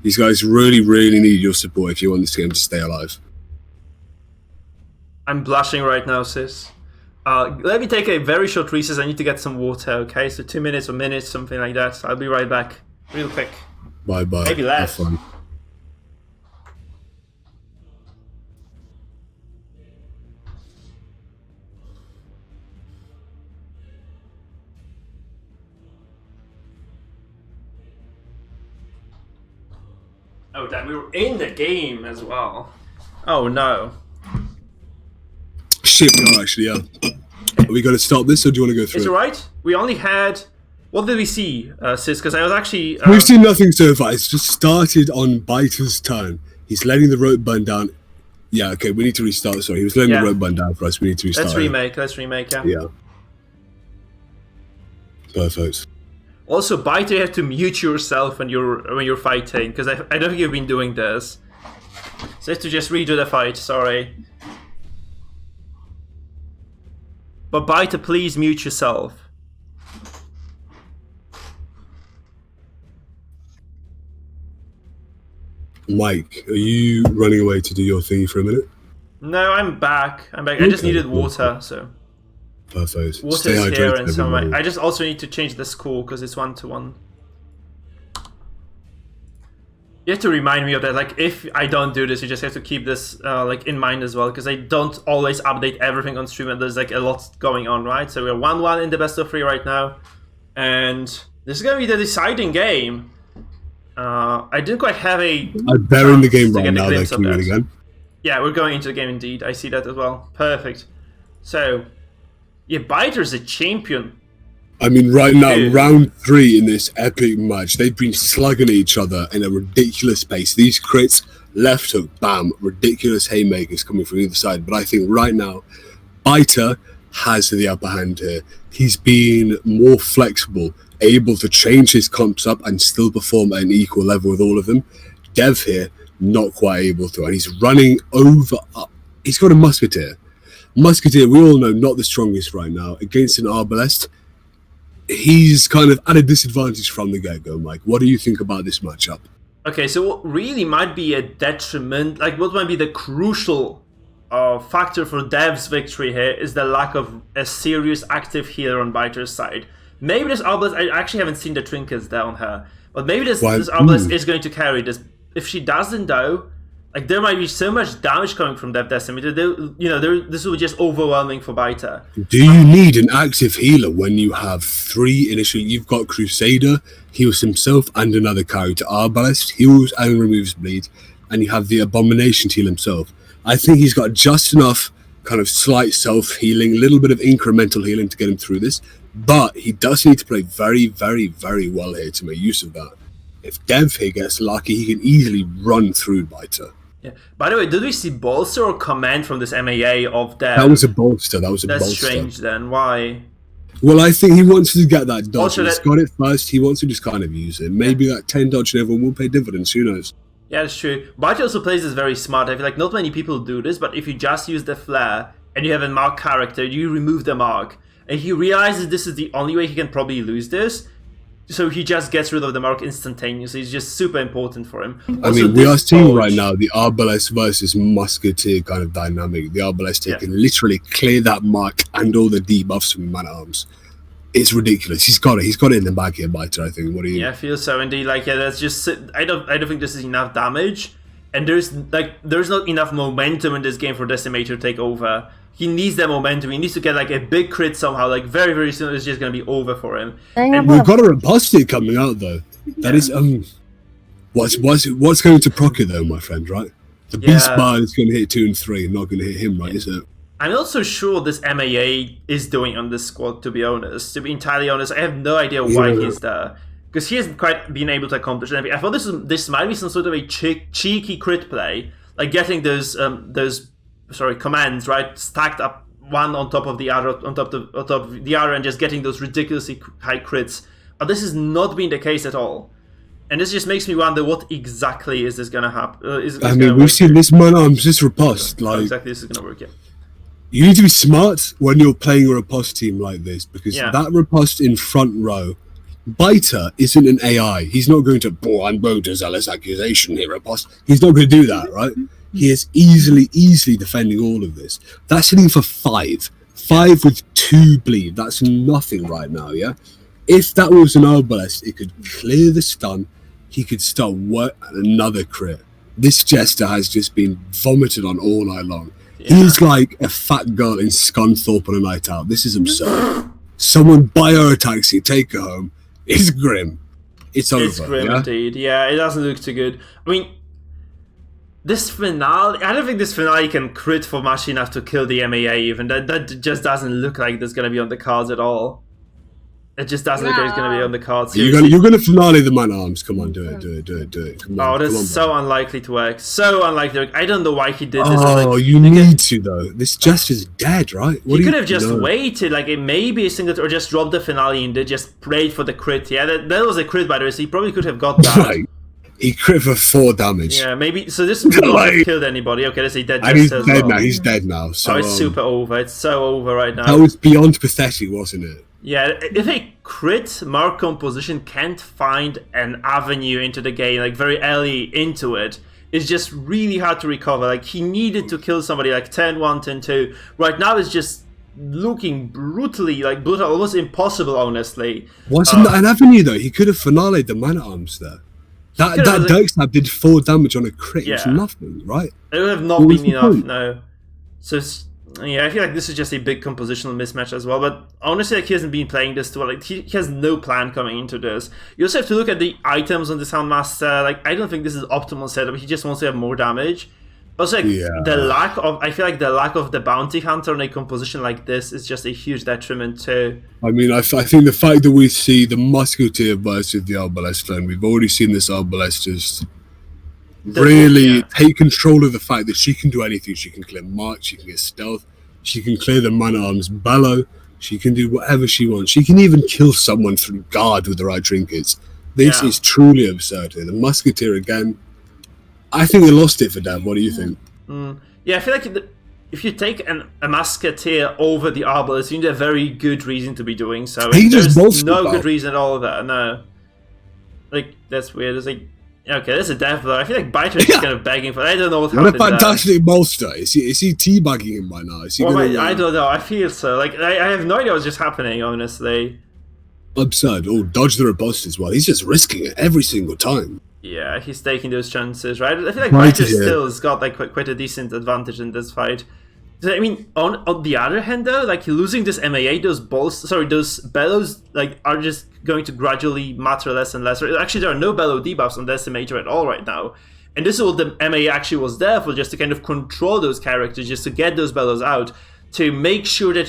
These guys really, really need your support if you want this game to stay alive. I'm blushing right now, sis. Let me take a very short recess. I need to get some water, okay? So 2 minutes or minutes, something like that. So I'll be right back real quick. Bye-bye. Maybe less. Have fun. Oh, damn, we were in the game as well. Oh, no. Shit, we are actually, yeah. Are we going to stop this, or do you want to go through it? It's alright. We only had... What did we see, sis? Because I was actually... We've seen nothing so far. It's just started on Byter's turn. He's letting the rope burn down. Yeah, okay, we need to restart. Sorry, he was letting the rope burn down for us. We need to restart. Let's remake, yeah. Yeah. Perfect. Also, Byter, you have to mute yourself when you're fighting, because I don't think you've been doing this. So I have to just redo the fight, sorry. But Byter, please mute yourself. Mike, are you running away to do your thingy for a minute? No, I'm back. Okay, I just needed water, so. Perfect. Water is here and so I just also need to change the score because it's 1-to-1. You have to remind me of that. Like, if I don't do this, you just have to keep this like in mind as well, because I don't always update everything on stream, and there's like a lot going on, right? So we're 1-1 in the best of 3 right now, and this is gonna be the deciding game. I didn't quite have a. They're in the game right now. They're queuing again. Yeah, we're going into the game indeed. I see that as well. Perfect. So, yeah, Byter's a champion. I mean, right now, round 3 in this epic match, they've been slugging at each other in a ridiculous pace. These crits, left hook, bam, ridiculous haymakers coming from either side. But I think right now, Byter has the upper hand here. He's been more flexible, able to change his comps up and still perform at an equal level with all of them. Dev here, not quite able to, and he's running over. He's got a Musketeer. Musketeer, we all know, not the strongest right now. Against an Arbalest, he's kind of at a disadvantage from the get-go, Mike. What do you think about this matchup? Okay, so what really might be a detriment, like what might be the crucial factor for Dev's victory here is the lack of a serious active healer on Byter's side. Maybe this Arbalest, I actually haven't seen the trinkets there on her, but maybe this Arbalest is going to carry this. If she doesn't, though, like there might be so much damage coming from Dev Decimator. This will be just overwhelming for Byter. Do you need an active healer when you have 3 initially? You've got Crusader, heals himself and another character. Arbalest heals and removes bleed, and you have the Abomination heal himself. I think he's got just enough kind of slight self-healing, a little bit of incremental healing to get him through this, but he does need to play very, very, very well here to make use of that. If Dev here gets lucky, he can easily run through Byter. Yeah. By the way, did we see bolster or command from this MAA of Dev? That was a bolster. That's strange then. Why? Well, I think he wants to get that dodge. He's got it first. He wants to just kind of use it. Maybe that 10 dodge and everyone will pay dividends. Who knows? Yeah, that's true. Byter also plays this very smart. I feel like not many people do this, but if you just use the flare and you have a mark character, you remove the mark. And he realizes this is the only way he can probably lose this. So he just gets rid of the mark instantaneously. It's just super important for him. I mean, we are seeing right now the Arbalest versus Musketeer kind of dynamic. The Arbalest can literally clear that mark and all the debuffs from Man-at-Arms. It's ridiculous. He's got it. He's got it in the bag here, Byter, I think. What do you? Yeah, I feel so indeed. Like, yeah, that's just. I don't think this is enough damage, and there's not enough momentum in this game for Decimator to take over. He needs that momentum. He needs to get like a big crit somehow. Like very, very soon, it's just gonna be over for him. And we've got a Riposte coming out though. That is what's going to proc it though, my friend? Right? The Beast Bar is going to hit 2 and 3, not going to hit him, right? Is it? I'm not so sure what this MAA is doing on this squad. To be honest, to be entirely honest, I have no idea why he's there, because he hasn't quite been able to accomplish anything. I thought this might be some sort of a cheeky crit play, like getting those commands, right, stacked up one on top of the other, on top of the other, and just getting those ridiculously high crits. But this has not been the case at all, and this just makes me wonder what exactly is this gonna happen. I mean, we've seen this Man-at-Arms just riposte. Like, exactly, this is gonna work. Yeah. You need to be smart when you're playing a riposte team like this, because that riposte in front row, Byter isn't an AI. He's not going to, I'm going to zealous accusation here, riposte. He's not going to do that, right? He is easily defending all of this. That's hitting for 5. 5 with 2 bleed. That's nothing right now, yeah? If that was an Arbalest, it could clear the stun. He could start another crit. This Jester has just been vomited on all night long. Yeah. He's like a fat girl in Scunthorpe on a night out. This is absurd. Someone buy her a taxi, take her home. It's grim. It's over. It's grim indeed. Yeah, it doesn't look too good. I mean, this finale, I don't think this finale can crit for much enough to kill the MAA even. That just doesn't look like there's going to be on the cards at all. It just doesn't look like it's going to be on the cards. You're going to finale the Man-at-Arms. Come on, do it. Come on, that's so unlikely to work. So unlikely to work. I don't know why he did this. Oh, you need to, though. This Jester's dead, right? He could have just waited, like it maybe a single, or just dropped the finale and they just prayed for the crit. Yeah, that was a crit, by the way, so he probably could have got that. Right. He crit for 4 damage. Yeah, maybe. So this would not have killed anybody. Okay, let's say dead. And he's dead now. He's dead now. So it's super over. It's so over right now. That was beyond pathetic, wasn't it? Yeah, if a crit mark composition can't find an avenue into the game, like very early into it, it's just really hard to recover. Like, he needed to kill somebody like 10-1, 10-2. Right now it's just looking brutal, almost impossible, honestly. Wasn't that an avenue, though? He could have finale'd the Man-at-Arms there. That Dirk Snap did 4 damage on a crit. It was nothing, right? It would have not been enough, no. So, yeah, I feel like this is just a big compositional mismatch as well. But honestly, like, he hasn't been playing this too well. Like, he has no plan coming into this. You also have to look at the items on the Soundmaster. Like, I don't think this is optimal setup. He just wants to have more damage. Also, like, I feel like the lack of the bounty hunter on a composition like this is just a huge detriment too. I mean, I think the fact that we see the Musketeer versus the Arbalest, and we've already seen this Arbalest just really take control of the fact that she can do anything. She can clear March, she can get stealth, she can clear the man-at-arms bellow, she can do whatever she wants. She can even kill someone through guard with the right trinkets. This is truly absurd here. The Musketeer again. I think they lost it for Dev. What do you think? Yeah, I feel like if you take a Musketeer over the Arbalest, you need a very good reason to be doing so. There's no good reason at all of that. No, like that's weird. It's like okay, there's a Dev though. I feel like Byter is just kind of begging for. I don't know what happened. What a fantastic bolster! Is he teabagging him by now? Is he I don't know. I feel so. Like I have no idea what's just happening. Honestly, absurd. Oh, dodge the riposte as well. He's just risking it every single time. Yeah, he's taking those chances, right? I feel like Byter still has got like quite a decent advantage in this fight. So, I mean, on the other hand, though, like losing this MAA, those bellows, like are just going to gradually matter less and less. Actually, there are no bellow debuffs on Decimator at all right now, and this is what the MAA actually was there for, just to kind of control those characters, just to get those bellows out, to make sure that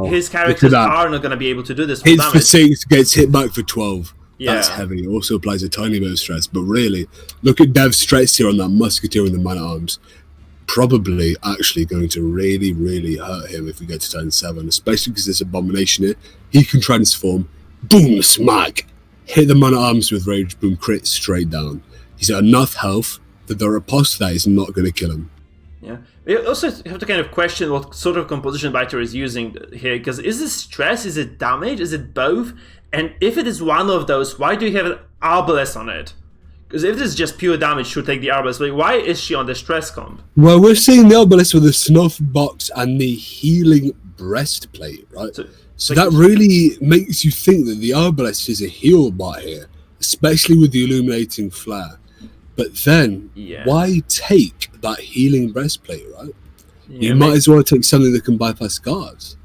his characters are not going to be able to do this. Hits for 6, gets hit back for 12. That's heavy. It also applies a tiny bit of stress. But really, look at Dev's stress here on that Musketeer and the Man-at-Arms. Probably actually going to really, really hurt him if we get to turn 7, especially because there's Abomination here. He can transform. Boom, smack. Hit the Man-at-Arms with Rage, boom, crit straight down. He's at enough health that the riposte that is not going to kill him. Yeah. We also have to kind of question what sort of composition Byter is using here, because is it stress, is it damage, is it both? And if it is one of those, why do you have an Arbalest on it? Because if this is just pure damage, she'll take the Arbalest. But why is she on the stress comp? Well, we're seeing the Arbalest with the Snuff Box and the Healing Breastplate, right? So that really makes you think that the Arbalest is a heal bot here, especially with the Illuminating Flare. But then, why take that Healing Breastplate, right? You might as well take something that can bypass guards.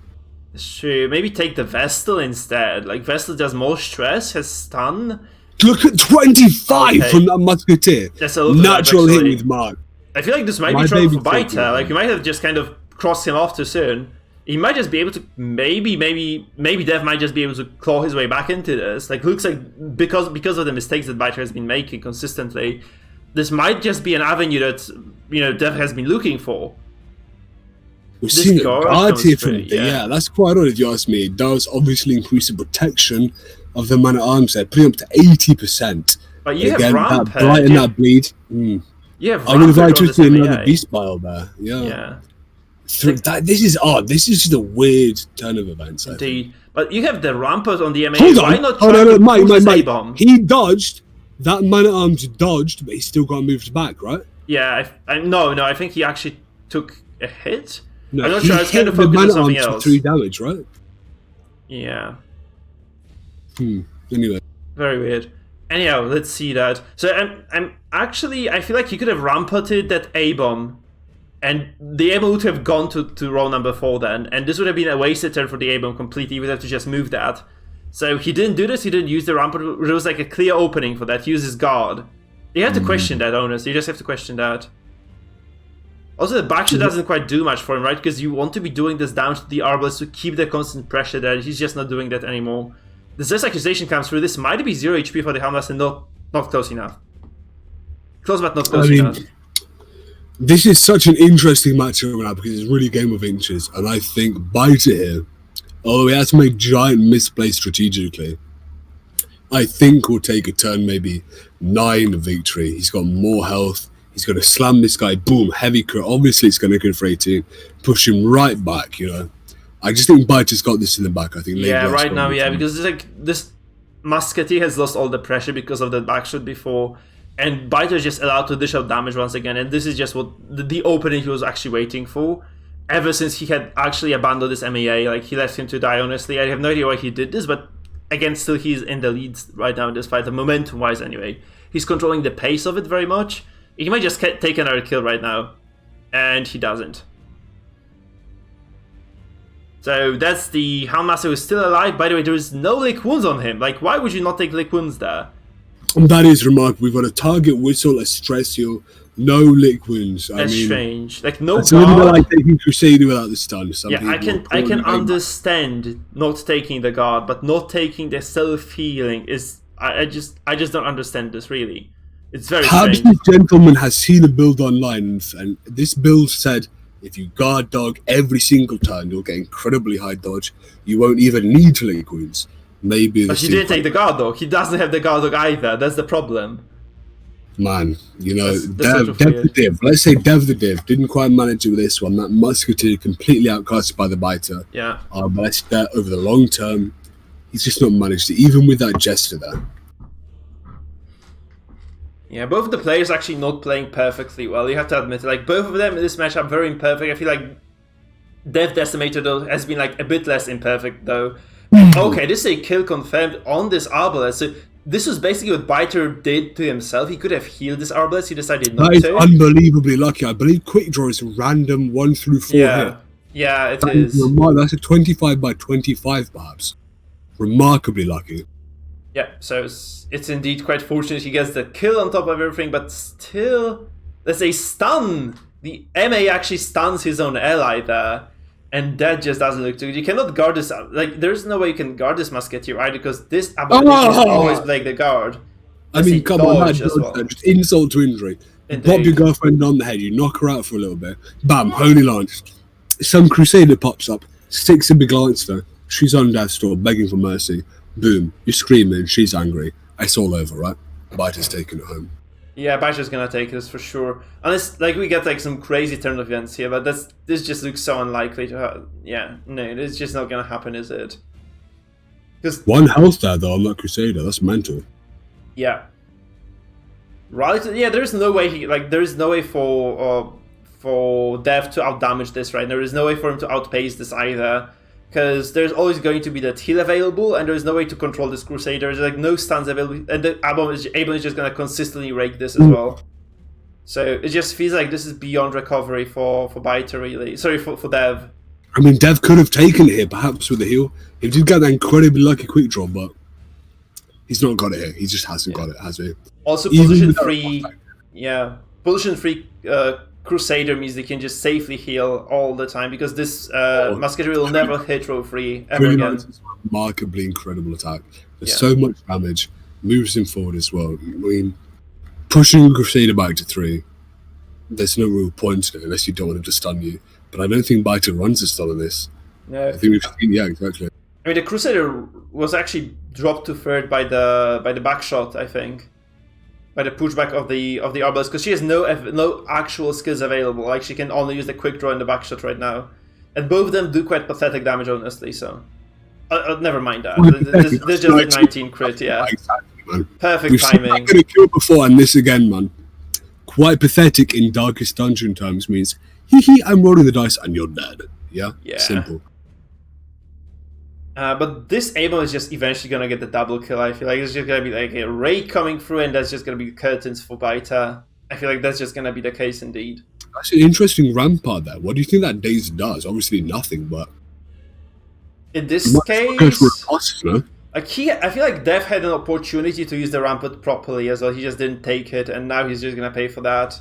Sure, maybe take the Vestal instead. Like, Vestal does more stress, has stun. Look at 25 from that Musketeer. That's a natural hit with Mark. I feel like this might be trouble for Byter. Like, you might have just kind of crossed him off too soon. He might just be able to, maybe Dev might just be able to claw his way back into this. Like, looks like, because of the mistakes that Byter has been making consistently, this might just be an avenue that, Dev has been looking for. We're seeing a guard here from that's quite odd if you ask me. It does obviously increase the protection of the Man-at-Arms there, putting up to 80%. But you have Rampart. That blight and that bleed. You have I would invite you to see another Beast Bile there. Yeah. This is odd. This is just a weird turn of events. Indeed. But you have the Rampart on the MA. Hold on. Why not try Mike. He dodged. That Man-at-Arms dodged, but he still got moved back, right? Yeah. No. I think he actually took a hit. No, I'm not sure. I was kind of focused on something else. 3 damage, right? Yeah. Anyway. Very weird. Anyhow, let's see that. So I feel like you could have ramparted that A-bomb, and the A-bomb would have gone to roll number 4 then, and this would have been a wasted turn for the A-bomb completely. You would have to just move that. So he didn't do this. He didn't use the rampart. There was like a clear opening for that. He used his guard. You have to question that, honestly. You just have to question that. Also, the backshot doesn't quite do much for him, right? Because you want to be doing this down to the Arbalest to keep the constant pressure there. He's just not doing that anymore. The Zeus accusation comes through. This might be 0 HP for the Helmless and not close enough. Close, but not close enough. This is such an interesting matchup now because it's really a game of inches. And I think Byter here, although he has to make giant misplays strategically, I think will take a turn maybe 9 victory. He's got more health. He's going to slam this guy, boom, heavy crit. Obviously, it's going to go for 18, push him right back, I just think Byter's got this in the back, I think. Right now, because it's like this Musketeer has lost all the pressure because of the backshot before, and Byter is just allowed to dish out damage once again, and this is just what the opening he was actually waiting for. Ever since he had actually abandoned this MAA, like, he left him to die, honestly. I have no idea why he did this, but again, still he's in the lead right now in this fight, momentum-wise anyway. he's controlling the pace of it very much. He might just take another kill right now, and he doesn't. So that's the Houndmaster who's still alive. By the way, there is no lick wounds on him. Like, why would you not take lick wounds there? And that is remarkable. We've got a target whistle, a stress heal, no lick wounds. That's strange. Like, no it's a little bit guard. like taking Crusader without the stun. Yeah, I can understand not taking the guard, but not taking the self-healing is... I just don't understand this, really. It's very Perhaps strange. this gentleman has seen a build online, and this build said, if you guard dog every single turn, you'll get incredibly high dodge. You won't even need to link wounds. Maybe But he didn't take the guard dog. He doesn't have the guard dog either. That's the problem. Man, you know, that's Dev the Div. Let's say Dev the Div didn't quite manage it with this one. That Musketeer completely outclassed by the Byter. Yeah. But over the long term, he's just not managed it, even with that Jester there. Yeah, both of the players actually not playing perfectly well, you have to admit it. Like, both of them in this match are very imperfect. I feel like Dev Decimator, though, has been, like, a bit less imperfect, though. Okay, this is a kill confirmed on this Arbalest. So this was basically what Byter did to himself. He could have healed this Arbalest, he decided not That is to. unbelievably lucky. I believe Quick Draw is a random 1 through 4 hit. Yeah, it is. That's a 25 by 25, perhaps. Remarkably lucky. Yeah, so it's indeed quite fortunate he gets the kill on top of everything, but still, there's a stun. The MA actually stuns his own ally there, and that just doesn't look too good. You cannot guard this. Like, there's no way you can guard this Musketeer, right? Because this ability is always break the guard. I mean, come on, that as well. just insult to injury. Indeed. Pop your girlfriend on the head, you knock her out for a little bit. Bam, Holy Lance. Some Crusader pops up, sticks a big lance there. She's on death's door, begging for mercy. Boom, you're screaming, she's angry. It's all over, right? Byter's taking it home. Yeah, Byter's gonna take this for sure. Unless, like, we get like some crazy turn of events here, but this just looks so unlikely to happen. Yeah, no, it's just not gonna happen, is it? Because 1 health there though on that Crusader, that's mental. yeah, right. Yeah, there's no way there's no way for Dev to outdamage this, right? There is no way for him to outpace this either. Because there's always going to be that heal available, and there's no way to control this Crusader. There's like no stuns available, and the Abom is just gonna consistently rake this as well. So it just feels like this is beyond recovery for Byter, really. Sorry, for Dev. I mean, Dev could have taken it here, perhaps with a heal. He did get that incredibly lucky quick draw, but he's not got it here. He just hasn't got it, has he? Also, Even position without 3, position 3 Crusader means they can just safely heal all the time, because this Musketeer will never hit row 3 ever again. It's a remarkably incredible attack. There's so much damage, moves him forward as well. I mean, pushing Crusader back to 3, there's no real point in it unless you don't want him to stun you. But I don't think Byter runs a stun on this. No. I think we've seen, yeah, exactly. I mean, the Crusader was actually dropped to 3rd by the back shot, I think. By the pushback of the Arbalest, because she has no actual skills available. Like, she can only use the quick draw and the back shot right now, and both of them do quite pathetic damage, honestly. So, never mind that. This is just a 19 crit, yeah. Exactly, man. Perfect We've seen timing. that kill before, and this again, man. Quite pathetic in Darkest Dungeon terms means, hee, I'm rolling the dice and you're dead. Yeah, simple. But this Amo is just eventually gonna get the double kill. I feel like it's just gonna be like a rake coming through, and that's just gonna be curtains for Byter. I feel like that's just gonna be the case indeed. That's an interesting rampart there. What do you think that Daze does? Obviously nothing, but In this case, no? like I feel like Dev had an opportunity to use the rampart properly as well. He just didn't take it, and now he's just gonna pay for that.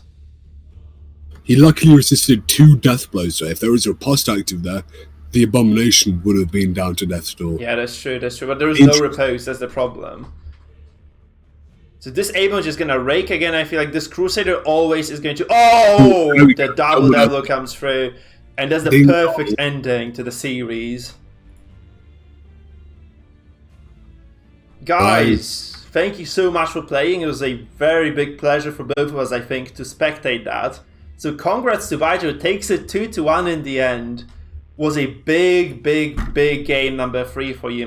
He luckily resisted 2 death blows, so if there was a riposte active there, the Abomination would have been down to death's door. Yeah, that's true, but there is no repose, that's the problem. So this Amo is just gonna rake again. I feel like this Crusader always is going to... Oh! The double comes through, and that's the perfect ending to the series. Guys, thank you so much for playing. It was a very big pleasure for both of us, I think, to spectate that. So congrats to Byter, takes it 2-1 in the end. Was a big game number 3 for you.